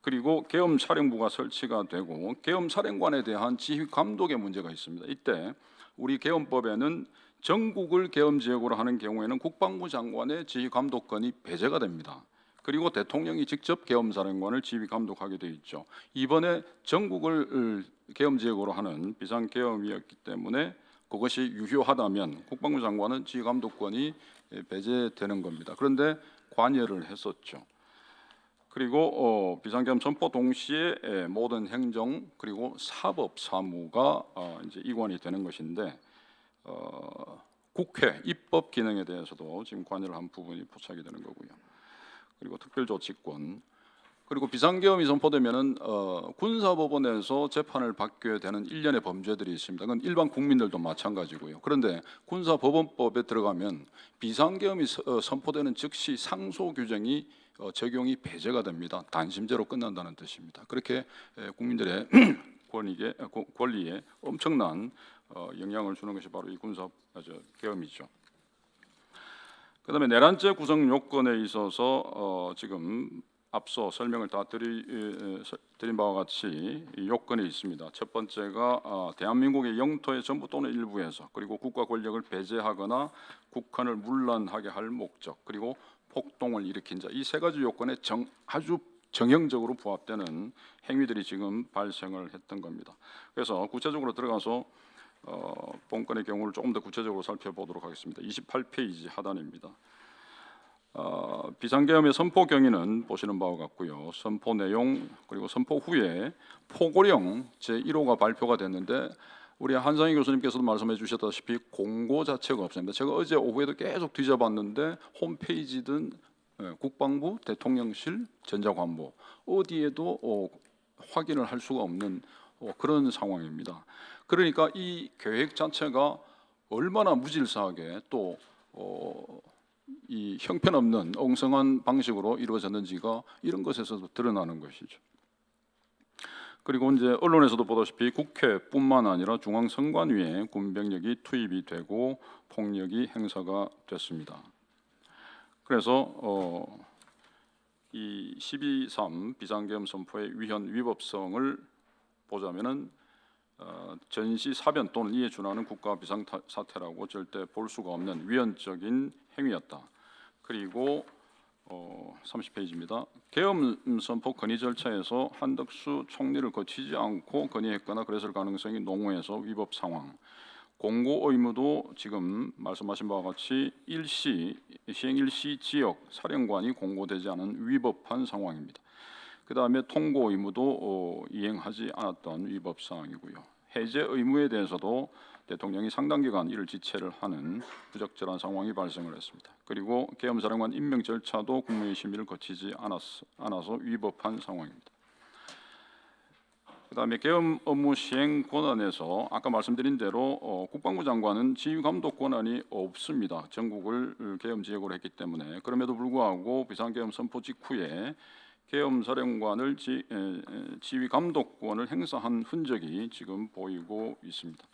Speaker 7: 그리고 계엄사령부가 설치가 되고 계엄사령관에 대한 지휘 감독의 문제가 있습니다. 이때 우리 계엄법에는 전국을 계엄지역으로 하는 경우에는 국방부 장관의 지휘 감독권이 배제가 됩니다. 그리고 대통령이 직접 계엄사령관을 지휘 감독하게 돼 있죠. 이번에 전국을 계엄지역으로 하는 비상계엄이었기 때문에 그것이 유효하다면 국방부 장관은 지휘 감독권이 배제되는 겁니다. 그런데 관여를 했었죠. 그리고 비상계엄 선포 동시에 모든 행정 그리고 사법 사무가 이제 이관이 되는 것인데 국회 입법 기능에 대해서도 지금 관여를 한 부분이 포착이 되는 거고요. 그리고 특별조치권 그리고 비상계엄이 선포되면은 군사법원에서 재판을 받게 되는 일련의 범죄들이 있습니다. 그건 일반 국민들도 마찬가지고요. 그런데 군사법원법에 들어가면 비상계엄이 선포되는 즉시 상소 규정이 적용이 배제가 됩니다. 단심제로 끝난다는 뜻입니다. 그렇게 국민들의 권리에 엄청난 영향을 주는 것이 바로 이 군사계엄이죠. 그다음에 내란죄 구성 요건에 있어서 지금 앞서 설명을 다 드린 바와 같이 이 요건이 있습니다. 첫 번째가 대한민국의 영토의 전부 또는 일부에서 그리고 국가 권력을 배제하거나 국한을 문란하게 할 목적 그리고 폭동을 일으킨 자 이 세 가지 요건에 아주 정형적으로 부합되는 행위들이 지금 발생을 했던 겁니다. 그래서 구체적으로 들어가서 본건의 경우를 조금 더 구체적으로 살펴보도록 하겠습니다. 28페이지 하단입니다. 비상계엄의 선포 경위는 보시는 바와 같고요. 선포 내용 그리고 선포 후에 포고령 제1호가 발표가 됐는데 우리 한상희 교수님께서도 말씀해 주셨다시피 공고 자체가 없습니다. 제가 어제 오후에도 계속 뒤져봤는데 홈페이지든 국방부, 대통령실, 전자관보 어디에도 확인을 할 수가 없는 그런 상황입니다. 그러니까 이 계획 자체가 얼마나 무질서하게 또 이 형편없는 엉성한 방식으로 이루어졌는지가 이런 것에서도 드러나는 것이죠. 그리고 이제 언론에서도 보다시피 국회뿐만 아니라 중앙선관위에 군병력이 투입이 되고 폭력이 행사가 됐습니다. 그래서 이 12.3 비상계엄 선포의 위헌 위법성을 보자면은 전시 사변 또는 이에 준하는 국가 비상 사태라고 절대 볼 수가 없는 위헌적인 행위였다. 그리고 30페이지입니다. 계엄 선포 건의 절차에서 한덕수 총리를 거치지 않고 건의했거나 그랬을 가능성이 농후해서 위법 상황. 공고 의무도 지금 말씀하신 바와 같이 시행 일시 지역 사령관이 공고되지 않은 위법한 상황입니다. 그 다음에 통고 의무도 이행하지 않았던 위법 사항이고요. 해제 의무에 대해서도 대통령이 상당 기간 이를 지체를 하는 부적절한 상황이 발생을 했습니다. 그리고 계엄사령관 임명 절차도 국무회의 심의를 거치지 않아서 위법한 상황입니다. 그다음에 계엄 업무 시행 권한에서 아까 말씀드린 대로 국방부 장관은 지휘 감독 권한이 없습니다. 전국을 계엄 지역으로 했기 때문에. 그럼에도 불구하고 비상계엄 선포 직후에 계엄 사령관을 지휘 감독권을 행사한 흔적이 지금 보이고 있습니다.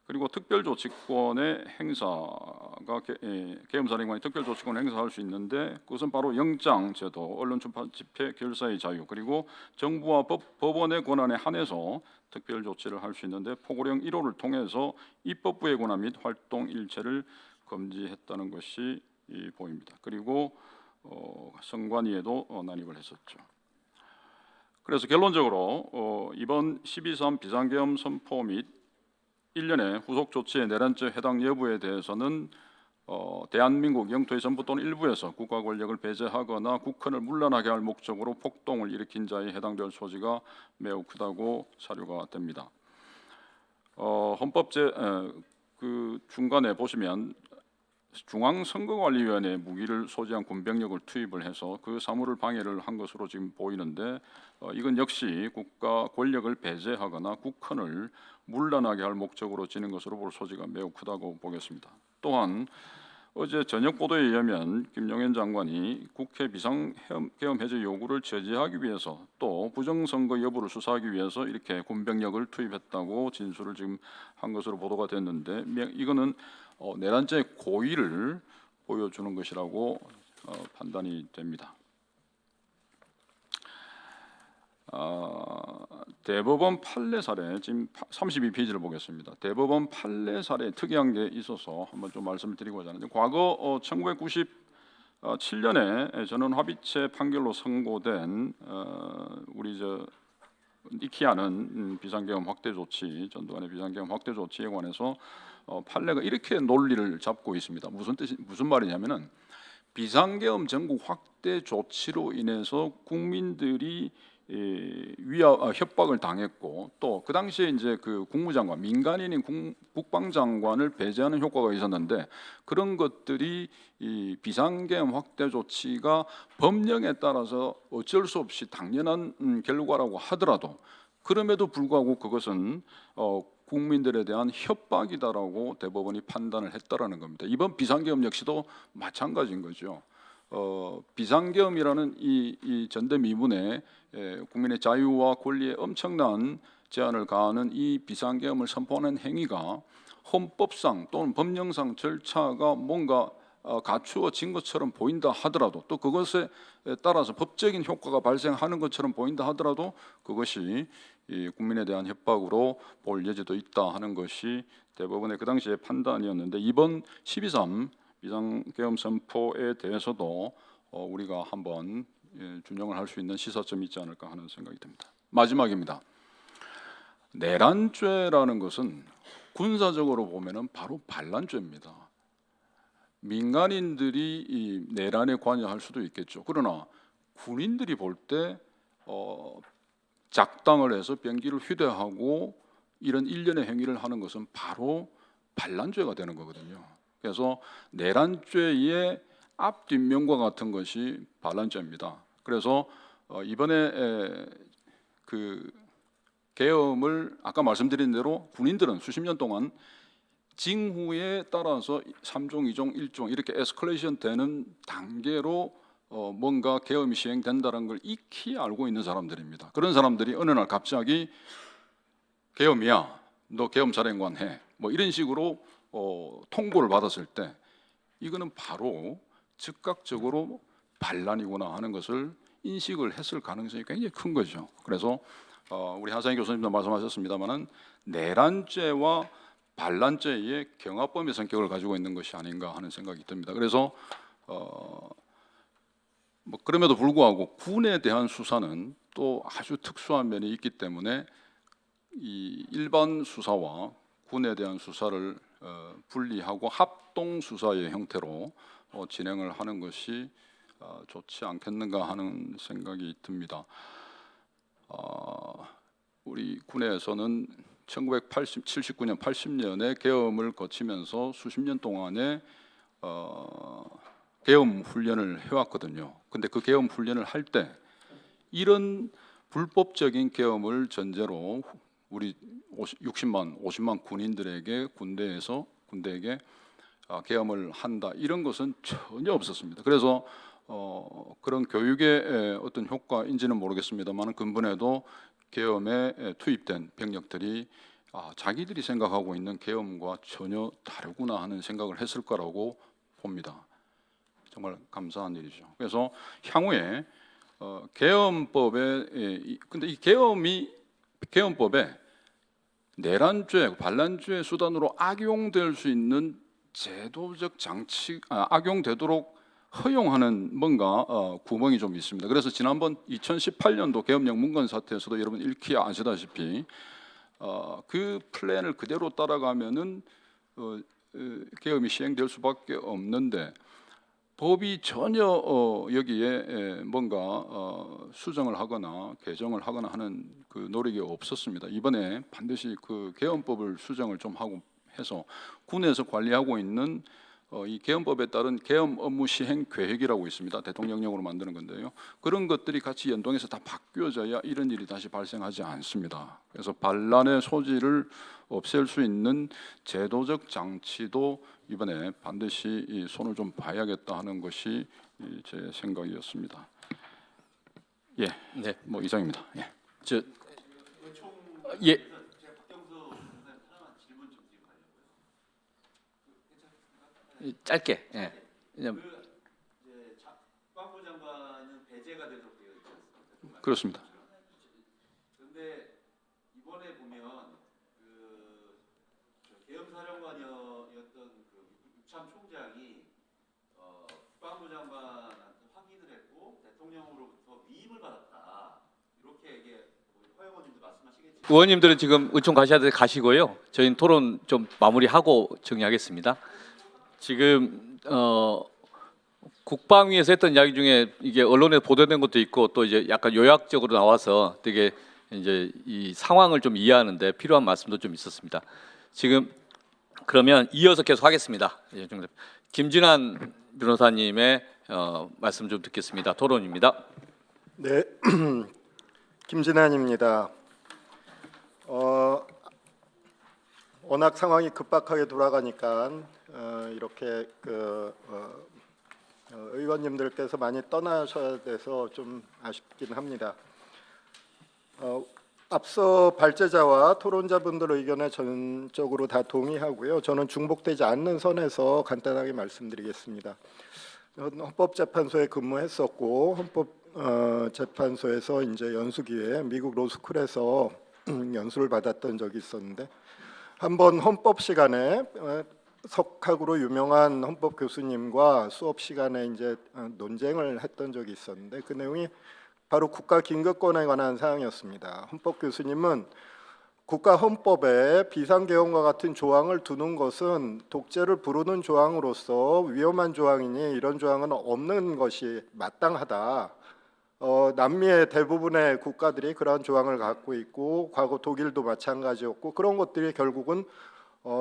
Speaker 7: 그리고 특별조치권의 행사가 계엄사령관이 특별조치권을 행사할 수 있는데 그것은 바로 영장제도, 언론출판 집회 결사의 자유, 그리고 정부와 법원의 권한에 한해서 특별조치를 할 수 있는데 포고령 1호를 통해서 입법부의 권한 및 활동 일체를 금지했다는 것이 보입니다. 그리고 선관위에도 난입을 했었죠. 그래서 결론적으로 이번 12.3 비상계엄 선포 및 1년의 후속 조치의 내란죄 해당 여부에 대해서는 대한민국 영토의 전부 또는 일부에서 국가 권력을 배제하거나 국헌을 문란하게 할 목적으로 폭동을 일으킨 자에 해당될 소지가 매우 크다고 사료가 됩니다. 헌법제 그 중간에 보시면 중앙선거관리위원회 무기를 소지한 군병력을 투입을 해서 그 사무를 방해를 한 것으로 지금 보이는데 이건 역시 국가 권력을 배제하거나 국헌을 문란하게 할 목적으로 지는 것으로 볼 소지가 매우 크다고 보겠습니다. 또한 어제 저녁 보도에 의하면 김용현 장관이 국회 비상계엄 해제 요구를 저지하기 위해서 또 부정선거 여부를 수사하기 위해서 이렇게 군병력을 투입했다고 진술을 지금 한 것으로 보도가 됐는데 이거는 내란죄의 고의를 보여주는 것이라고 판단이 됩니다. 대법원 판례 사례 지금 32페이지를 보겠습니다. 대법원 판례 사례 특이한 게 있어서 한번 좀 말씀을 드리고자 하는데 과거 1997년에 전원합의체 판결로 선고된 우리 이키하는 비상계엄 확대 조치, 전두환의 비상계엄 확대 조치에 관해서 판례가 이렇게 논리를 잡고 있습니다. 무슨 말이냐면은 비상계엄 전국 확대 조치로 인해서 국민들이 협박을 당했고 또 그 당시에 이제 그 국무장관 민간인인 국방장관을 배제하는 효과가 있었는데 그런 것들이 이 비상계엄 확대 조치가 법령에 따라서 어쩔 수 없이 당연한 결과라고 하더라도 그럼에도 불구하고 그것은 국민들에 대한 협박이다라고 대법원이 판단을 했다라는 겁니다. 이번 비상계엄 역시도 마찬가지인 거죠. 비상계엄이라는 이 전대미문에 국민의 자유와 권리에 엄청난 제한을 가하는 이 비상계엄을 선포하는 행위가 헌법상 또는 법령상 절차가 뭔가 갖추어진 것처럼 보인다 하더라도 또 그것에 따라서 법적인 효과가 발생하는 것처럼 보인다 하더라도 그것이 이 국민에 대한 협박으로 볼 여지도 있다 하는 것이 대법원의 그 당시의 판단이었는데 이번 12.3 비상계엄 선포에 대해서도 우리가 한번 준용을 할 수 있는 시사점이 있지 않을까 하는 생각이 듭니다. 마지막입니다. 내란죄라는 것은 군사적으로 보면은 바로 반란죄입니다. 민간인들이 이 내란에 관여할 수도 있겠죠. 그러나 군인들이 볼 때 작당을 해서 병기를 휴대하고 이런 일련의 행위를 하는 것은 바로 반란죄가 되는 거거든요. 그래서 내란죄의 앞뒷면과 같은 것이 반란죄입니다. 그래서 이번에 그 계엄을 아까 말씀드린 대로 군인들은 수십 년 동안 징후에 따라서 3종, 2종, 1종 이렇게 에스컬레이션 되는 단계로 뭔가 계엄이 시행된다는 걸 익히 알고 있는 사람들입니다. 그런 사람들이 어느 날 갑자기 계엄이야, 너 계엄 사령관 해, 뭐 이런 식으로 통보를 받았을 때 이거는 바로 즉각적으로 반란이구나 하는 것을 인식을 했을 가능성이 굉장히 큰 거죠. 그래서 우리 하상희 교수님도 말씀하셨습니다마는 내란죄와 반란죄의 경합범의 성격을 가지고 있는 것이 아닌가 하는 생각이 듭니다. 그래서 뭐 그럼에도 불구하고 군에 대한 수사는 또 아주 특수한 면이 있기 때문에 이 일반 수사와 군에 대한 수사를 분리하고 합동 수사의 형태로 진행을 하는 것이 좋지 않겠는가 하는 생각이 듭니다. 우리 군에서는 1979년, 80년에 계엄을 거치면서 수십 년 동안에 계엄 훈련을 해왔거든요. 근데 그 계엄 훈련을 할 때 이런 불법적인 계엄을 전제로 우리 50만 군인들에게 군대에게 계엄을 한다 이런 것은 전혀 없었습니다. 그래서 그런 교육의 어떤 효과인지는 모르겠습니다만 근본에도 계엄에 투입된 병력들이 자기들이 생각하고 있는 계엄과 전혀 다르구나 하는 생각을 했을 거라고 봅니다. 정말 감사한 일이죠. 그래서 향후에 계엄법에 근데 이 계엄법에 내란죄, 반란죄 수단으로 악용될 수 있는 제도적 장치 악용되도록 허용하는 뭔가 구멍이 좀 있습니다. 그래서 지난번 2018년도 계엄령 문건 사태에서도 여러분 읽히 아시다시피 그 플랜을 그대로 따라가면은 계엄이 시행될 수밖에 없는데 법이 전혀 여기에 뭔가 수정을 하거나 개정을 하거나 하는 그 노력이 없었습니다. 이번에 반드시 그 계엄법을 수정을 좀 하고 해서 군에서 관리하고 있는 이 계엄법에 따른 계엄 업무 시행 계획이라고 있습니다. 대통령령으로 만드는 건데요. 그런 것들이 같이 연동해서 다 바뀌어져야 이런 일이 다시 발생하지 않습니다. 그래서 반란의 소지를 없앨 수 있는 제도적 장치도 이번에 반드시 이 손을 좀 봐야겠다 하는 것이 제 생각이었습니다. 예,
Speaker 1: 네.
Speaker 7: 뭐 이상입니다. 예.
Speaker 1: 예. 짧게. 예.
Speaker 8: 국방부 장관은 배제가 되도록 되어 있지 않습니까?
Speaker 7: 그렇습니다.
Speaker 8: 그런데 이번에 보면 계엄사령관이었던 그 육참 총장이 국방부 장관한테 확인을 했고 대통령으로부터 위임을 받았다 이렇게 이게 허영 의원님도 말씀하시겠지만
Speaker 1: 의원님들은 지금 의총 가셔야 돼 가시고요. 저희는 토론 좀 마무리하고 정리하겠습니다. 지금 국방위에서 했던 이야기 중에 이게 언론에 보도된 것도 있고 또 이제 약간 요약적으로 나와서 되게 이제 이 상황을 좀 이해하는데 필요한 말씀도 좀 있었습니다. 지금 그러면 이어서 계속 하겠습니다. 김진환 변호사님의 말씀 좀 듣겠습니다. 토론입니다.
Speaker 9: 네, 김진환입니다. 워낙 상황이 급박하게 돌아가니까 이렇게 의원님들께서 많이 떠나셔야 돼서 좀 아쉽긴 합니다. 앞서 발제자와 토론자분들 의견에 전적으로 다 동의하고요. 저는 중복되지 않는 선에서 간단하게 말씀드리겠습니다. 헌법재판소에 근무했었고 헌법재판소에서 이제 연수 기회에 미국 로스쿨에서 연수를 받았던 적이 있었는데 한번 헌법 시간에 석학으로 유명한 헌법 교수님과 수업 시간에 이제 논쟁을 했던 적이 있었는데 그 내용이 바로 국가 긴급권에 관한 사항이었습니다. 헌법 교수님은 국가 헌법에 비상계엄과 같은 조항을 두는 것은 독재를 부르는 조항으로서 위험한 조항이니 이런 조항은 없는 것이 마땅하다. 남미의 대부분의 국가들이 그러한 조항을 갖고 있고 과거 독일도 마찬가지였고 그런 것들이 결국은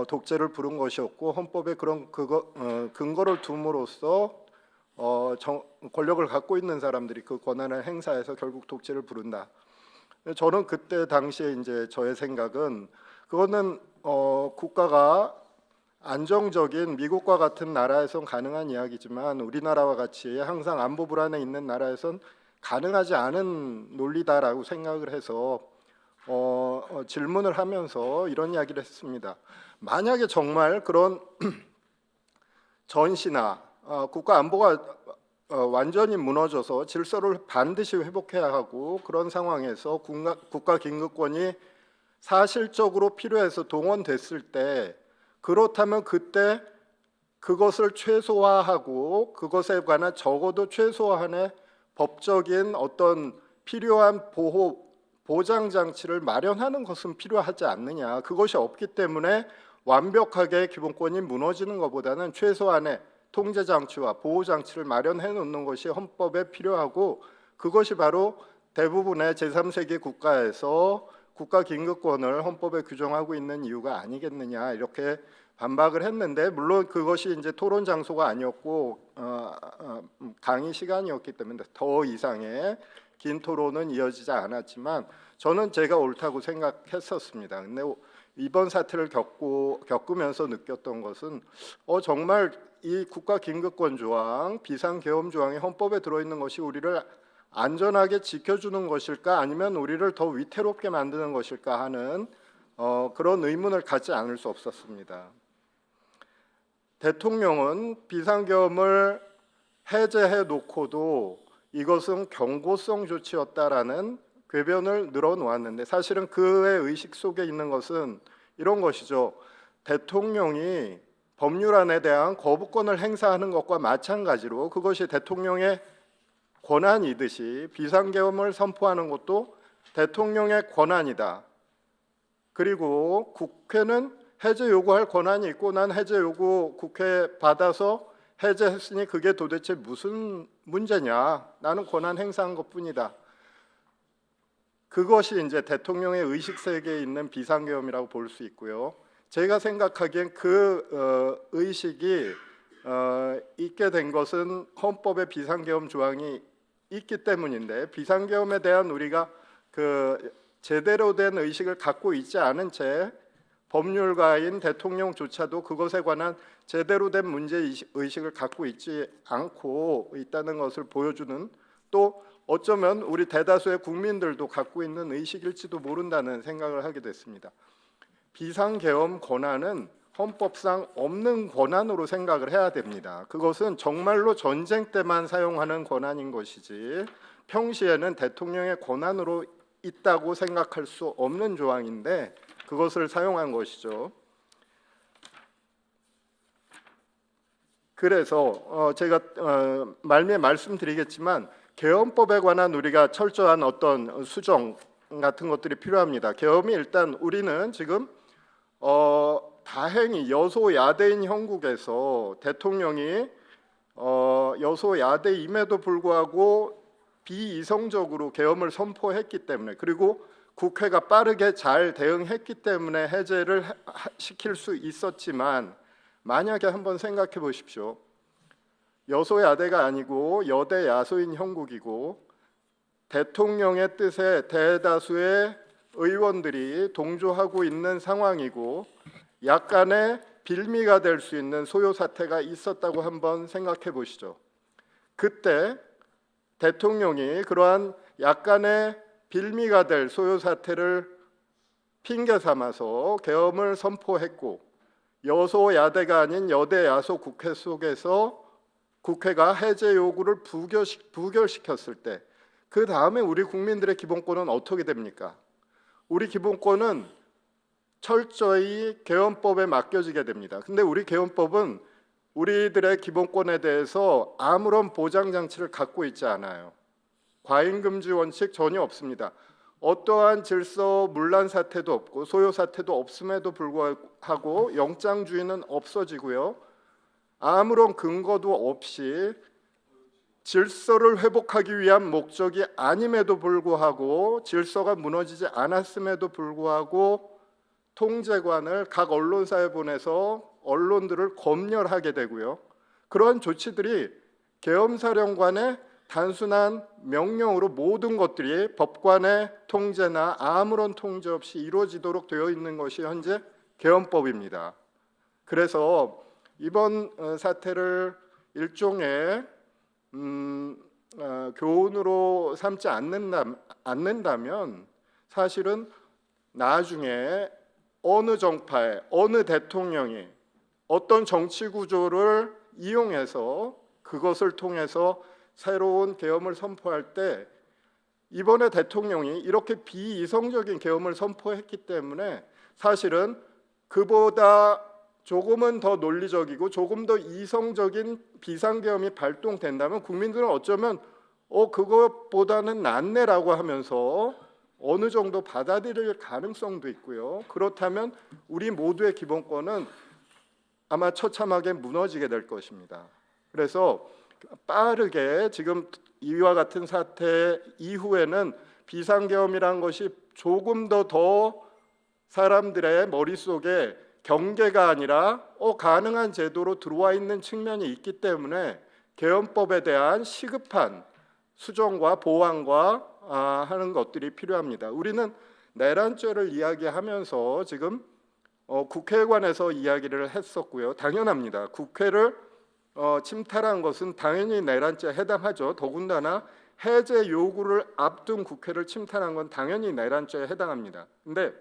Speaker 9: 독재를 부른 것이었고 헌법에 그런 근거를 둠으로써 권력을 갖고 있는 사람들이 그 권한을 행사해서 결국 독재를 부른다. 저는 그때 당시에 이제 저의 생각은 그거는 국가가 안정적인 미국과 같은 나라에선 가능한 이야기지만 우리나라와 같이 항상 안보 불안에 있는 나라에선 가능하지 않은 논리다라고 생각을 해서 질문을 하면서 이런 이야기를 했습니다. 만약에 정말 그런 전시나 국가 안보가 완전히 무너져서 질서를 반드시 회복해야 하고 그런 상황에서 국가 긴급권이 사실적으로 필요해서 동원됐을 때 그렇다면 그때 그것을 최소화하고 그것에 관한 적어도 최소한의 법적인 어떤 필요한 보호 보장 장치를 마련하는 것은 필요하지 않느냐. 그것이 없기 때문에 완벽하게 기본권이 무너지는 것보다는 최소한의 통제 장치와 보호 장치를 마련해 놓는 것이 헌법에 필요하고, 그것이 바로 대부분의 제3세계 국가에서 국가 긴급권을 헌법에 규정하고 있는 이유가 아니겠느냐, 이렇게 반박을 했는데, 물론 그것이 이제 토론 장소가 아니었고 강의 시간이었기 때문에 더 이상의 긴 토론은 이어지지 않았지만 저는 제가 옳다고 생각했었습니다. 근데 이번 사태를 겪으면서 느꼈던 것은 정말 이 국가 긴급권 조항, 비상계엄 조항이 헌법에 들어있는 것이 우리를 안전하게 지켜주는 것일까, 아니면 우리를 더 위태롭게 만드는 것일까 하는 그런 의문을 갖지 않을 수 없었습니다. 대통령은 비상계엄을 해제해 놓고도 이것은 경고성 조치였다라는 궤변을 늘어놓았는데, 사실은 그의 의식 속에 있는 것은 이런 것이죠. 대통령이 법률안에 대한 거부권을 행사하는 것과 마찬가지로 그것이 대통령의 권한이듯이 비상계엄을 선포하는 것도 대통령의 권한이다. 그리고 국회는 해제 요구할 권한이 있고, 난 해제 요구 국회 받아서 해제했으니 그게 도대체 무슨 문제냐, 나는 권한 행사한 것뿐이다. 그것이 이제 대통령의 의식 세계에 있는 비상계엄이라고 볼 수 있고요. 제가 생각하기엔 그 의식이 있게 된 것은 헌법에 비상계엄 조항이 있기 때문인데, 비상계엄에 대한 우리가 그 제대로 된 의식을 갖고 있지 않은 채 법률가인 대통령조차도 그것에 관한 제대로 된 문제 의식을 갖고 있지 않고 있다는 것을 보여주는, 또 어쩌면 우리 대다수의 국민들도 갖고 있는 의식일지도 모른다는 생각을 하게 됐습니다. 비상계엄 권한은 헌법상 없는 권한으로 생각을 해야 됩니다. 그것은 정말로 전쟁 때만 사용하는 권한인 것이지 평시에는 대통령의 권한으로 있다고 생각할 수 없는 조항인데 그것을 사용한 것이죠. 그래서 제가 말미에 말씀드리겠지만 계엄법에 관한 우리가 철저한 어떤 수정 같은 것들이 필요합니다. 계엄이 일단 우리는 지금 다행히 여소야대인 형국에서 대통령이 여소야대임에도 불구하고 비이성적으로 계엄을 선포했기 때문에, 그리고 국회가 빠르게 잘 대응했기 때문에 해제를 시킬 수 있었지만, 만약에 한번 생각해 보십시오. 여소야대가 아니고 여대 야소인 형국이고 대통령의 뜻에 대다수의 의원들이 동조하고 있는 상황이고 약간의 빌미가 될 수 있는 소요 사태가 있었다고 한번 생각해 보시죠. 그때 대통령이 그러한 약간의 빌미가 될 소요 사태를 핑계 삼아서 계엄을 선포했고, 여소야대가 아닌 여대 야소 국회 속에서 국회가 해제 요구를 부결시켰을 때, 그 다음에 우리 국민들의 기본권은 어떻게 됩니까? 우리 기본권은 철저히 계엄법에 맡겨지게 됩니다. 근데 우리 계엄법은 우리들의 기본권에 대해서 아무런 보장 장치를 갖고 있지 않아요. 과잉 금지 원칙 전혀 없습니다. 어떠한 질서 문란 사태도 없고 소요 사태도 없음에도 불구하고 영장주의는 없어지고요. 아무런 근거도 없이 질서를 회복하기 위한 목적이 아님에도 불구하고, 질서가 무너지지 않았음에도 불구하고 통제관을 각 언론사에 보내서 언론들을 검열하게 되고요. 그러한 조치들이 계엄사령관의 단순한 명령으로 모든 것들이 법관의 통제나 아무런 통제 없이 이루어지도록 되어 있는 것이 현재 계엄법입니다. 그래서 이번 사태를 일종의 교훈으로 삼지 않는다면 사실은 나중에 어느 정파의 어느 대통령이 어떤 정치 구조를 이용해서 그것을 통해서 새로운 계엄을 선포할 때, 이번에 대통령이 이렇게 비이성적인 계엄을 선포했기 때문에 사실은 그보다 조금은 더 논리적이고 조금 더 이성적인 비상계엄이 발동된다면 국민들은 어쩌면 그것보다는 낫네라고 하면서 어느 정도 받아들일 가능성도 있고요. 그렇다면 우리 모두의 기본권은 아마 처참하게 무너지게 될 것입니다. 그래서 빠르게 지금 이와 같은 사태 이후에는 비상계엄이란 것이 조금 더 사람들의 머릿속에 경계가 아니라 가능한 제도로 들어와 있는 측면이 있기 때문에 계엄법에 대한 시급한 수정과 보완과 하는 것들이 필요합니다. 우리는 내란죄를 이야기하면서 지금 국회관에서 이야기를 했었고요. 당연합니다. 국회를 침탈한 것은 당연히 내란죄에 해당하죠. 더군다나 해제 요구를 앞둔 국회를 침탈한 건 당연히 내란죄에 해당합니다. 근데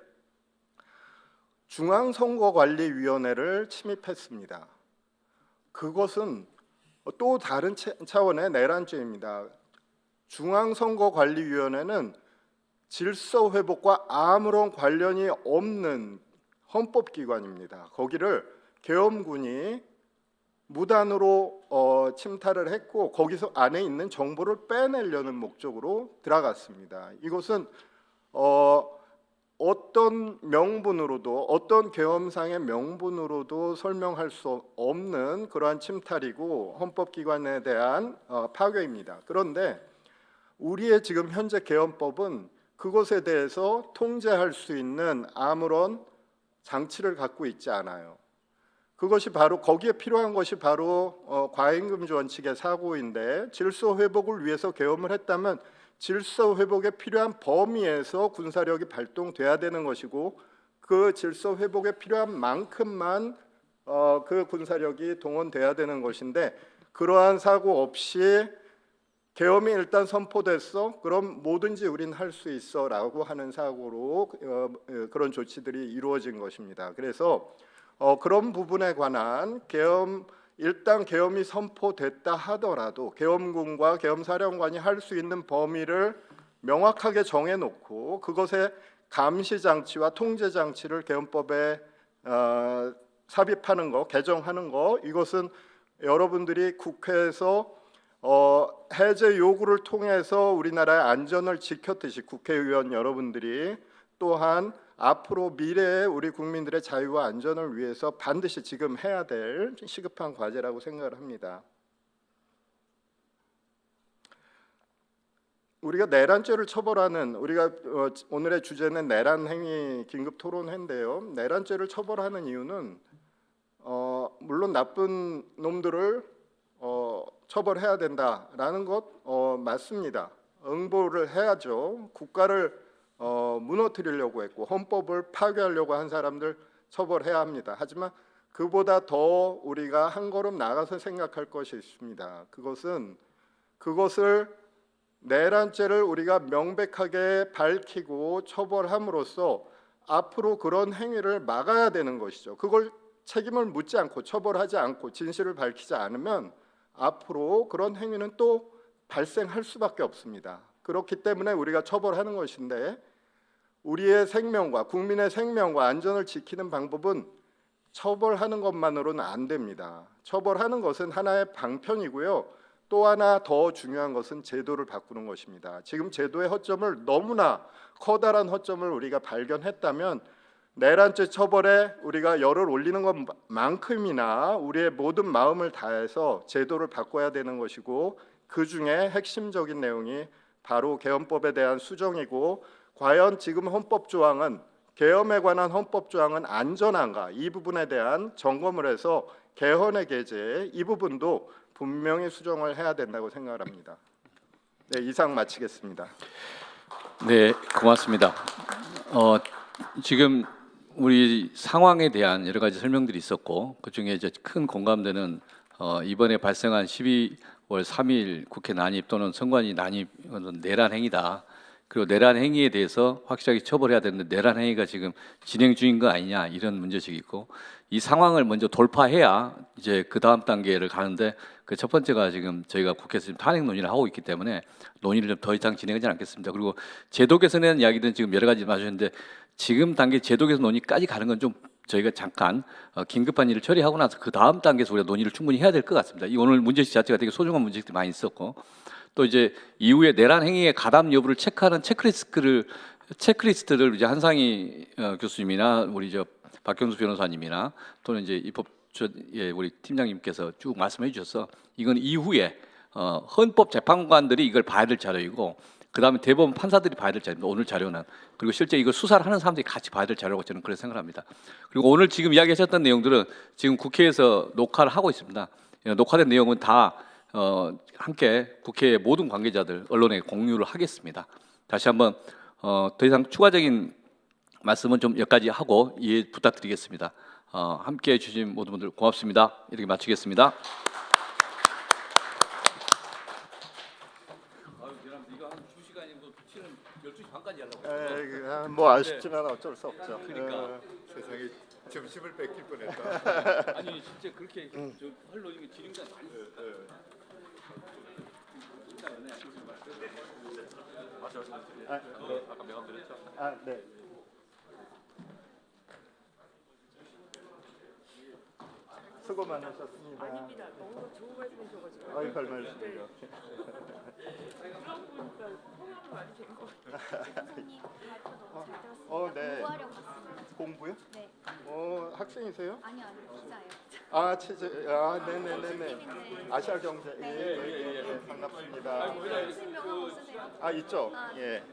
Speaker 9: 중앙선거관리위원회를 침입했습니다. 그것은 또 다른 차원의 내란죄입니다. 중앙선거관리위원회는 질서회복과 아무런 관련이 없는 헌법기관입니다. 거기를 계엄군이 무단으로 침탈을 했고 거기서 안에 있는 정보를 빼내려는 목적으로 들어갔습니다. 이것은 어떤 명분으로도 어떤 계엄상의 명분으로도 설명할 수 없는 그러한 침탈이고 헌법기관에 대한 파괴입니다. 그런데 우리의 지금 현재 계엄법은 그것에 대해서 통제할 수 있는 아무런 장치를 갖고 있지 않아요. 그것이 바로 거기에 필요한 것이 바로 과잉금지 원칙의 사고인데 질서 회복을 위해서 계엄을 했다면 질서 회복에 필요한 범위에서 군사력이 발동돼야 되는 것이고 그 질서 회복에 필요한 만큼만 그 군사력이 동원돼야 되는 것인데 그러한 사고 없이 계엄이 일단 선포됐어. 그럼 뭐든지 우린 할 수 있어라고 하는 사고로 그런 조치들이 이루어진 것입니다. 그래서 그런 부분에 관한 일단 계엄이 선포됐다 하더라도 계엄군과 계엄사령관이 할 수 있는 범위를 명확하게 정해놓고 그것의 감시 장치와 통제 장치를 계엄법에 삽입하는 거, 개정하는 거 이것은 여러분들이 국회에서 해제 요구를 통해서 우리나라의 안전을 지켰듯이 국회의원 여러분들이 또한 앞으로 미래의 우리 국민들의 자유와 안전을 위해서 반드시 지금 해야 될 시급한 과제라고 생각을 합니다. 우리가 내란죄를 처벌하는 우리가 오늘의 주제는 내란행위 긴급 토론회인데요. 내란죄를 처벌하는 이유는 물론 나쁜 놈들을 처벌해야 된다라는 것 맞습니다. 응보를 해야죠. 국가를 무너뜨리려고 했고 헌법을 파괴하려고 한 사람들 처벌해야 합니다. 하지만 그보다 더 우리가 한 걸음 나가서 생각할 것이 있습니다. 그것을 내란죄를 우리가 명백하게 밝히고 처벌함으로써 앞으로 그런 행위를 막아야 되는 것이죠. 그걸 책임을 묻지 않고 처벌하지 않고 진실을 밝히지 않으면 앞으로 그런 행위는 또 발생할 수밖에 없습니다. 그렇기 때문에 우리가 처벌하는 것인데 우리의 생명과 국민의 생명과 안전을 지키는 방법은 처벌하는 것만으로는 안 됩니다. 처벌하는 것은 하나의 방편이고요. 또 하나 더 중요한 것은 제도를 바꾸는 것입니다. 지금 제도의 허점을 너무나 커다란 허점을 우리가 발견했다면 내란죄 처벌에 우리가 열을 올리는 것만큼이나 우리의 모든 마음을 다해서 제도를 바꿔야 되는 것이고 그 중에 핵심적인 내용이 바로 계엄법에 대한 수정이고 과연 지금 헌법 조항은 계엄에 관한 헌법 조항은 안전한가 이 부분에 대한 점검을 해서 개헌의 계제 이 부분도 분명히 수정을 해야 된다고 생각을 합니다. 네, 이상 마치겠습니다.
Speaker 1: 네, 고맙습니다. 지금 우리 상황에 대한 여러 가지 설명들이 있었고 그 중에 이제 큰 공감되는 이번에 발생한 12월 3일 국회 난입 또는 선관위 난입 내란 행위다. 그리고 내란 행위에 대해서 확실하게 처벌해야 되는데 내란 행위가 지금 진행 중인 거 아니냐 이런 문제식이 있고 이 상황을 먼저 돌파해야 이제 그 다음 단계를 가는데 그 첫 번째가 지금 저희가 국회에서 지금 탄핵 논의를 하고 있기 때문에 논의를 좀 더 이상 진행하지 않겠습니다. 그리고 제도 개선에 대한 이야기들은 지금 여러 가지 마주했는데 지금 단계 제도 개선 논의까지 가는 건 좀 저희가 잠깐 긴급한 일을 처리하고 나서 그 다음 단계에서 우리가 논의를 충분히 해야 될 것 같습니다. 이 오늘 문제식 자체가 되게 소중한 문제식들이 많이 있었고 또 이제 이후에 내란 행위의 가담 여부를 체크하는 체크리스트를 이제 한상희 교수님이나 우리 박경수 변호사님이나 또는 이제 우리 팀장님께서 쭉 말씀해 주셔서 이건 이후에 헌법재판관들이 이걸 봐야 될 자료이고 그다음에 대법원 판사들이 봐야 될 자료입니다. 오늘 자료는 그리고 실제 이걸 수사를 하는 사람들이 같이 봐야 될 자료라고 저는 그렇게 생각합니다. 그리고 오늘 지금 이야기하셨던 내용들은 지금 국회에서 녹화를 하고 있습니다. 녹화된 내용은 다 함께 국회의 모든 관계자들 언론에 공유를 하겠습니다. 다시 한번 더 이상 추가적인 말씀은 좀 여기까지 하고 이해 부탁드리겠습니다. 함께해 주신 모든 분들 고맙습니다. 이렇게 마치겠습니다.
Speaker 9: 뭐 아쉽지만 어쩔 수 없죠.
Speaker 1: 그러니까.
Speaker 6: 세상에 점심을 뺏길 뻔했다.
Speaker 1: 아니 진짜 그렇게 할 노력이 지름장 많이 아까 명함 드렸죠?
Speaker 9: 아, 네. 수고 많으셨습니다.
Speaker 4: 아닙니다. 너무 좋은 말씀이셔가지고.
Speaker 9: 아이, 별 말씀이요.
Speaker 4: 통화도 많이 된 것 같아요.
Speaker 10: 교수님 발표 너무 잘 들었습니다.
Speaker 9: 네.
Speaker 10: 공부하려고 왔습니다.
Speaker 9: 공부요?
Speaker 10: 네.
Speaker 9: 학생이세요?
Speaker 10: 아니요, 기자예요.
Speaker 9: 아, 네네네네.
Speaker 10: 선생님인데
Speaker 9: 아시아 경제. 예, 반갑습니다.
Speaker 10: 실명하고 쓰세요.
Speaker 9: 아, 있죠.
Speaker 10: 아, 네.
Speaker 9: 예.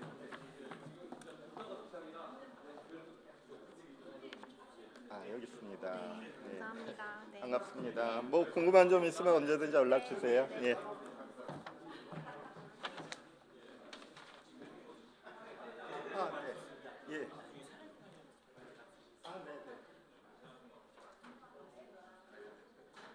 Speaker 9: 아, 여기 있습니다. 네.
Speaker 10: 감사합니다. 네.
Speaker 9: 반갑습니다. 뭐 궁금한 점 있으면 언제든지 연락 주세요. 예.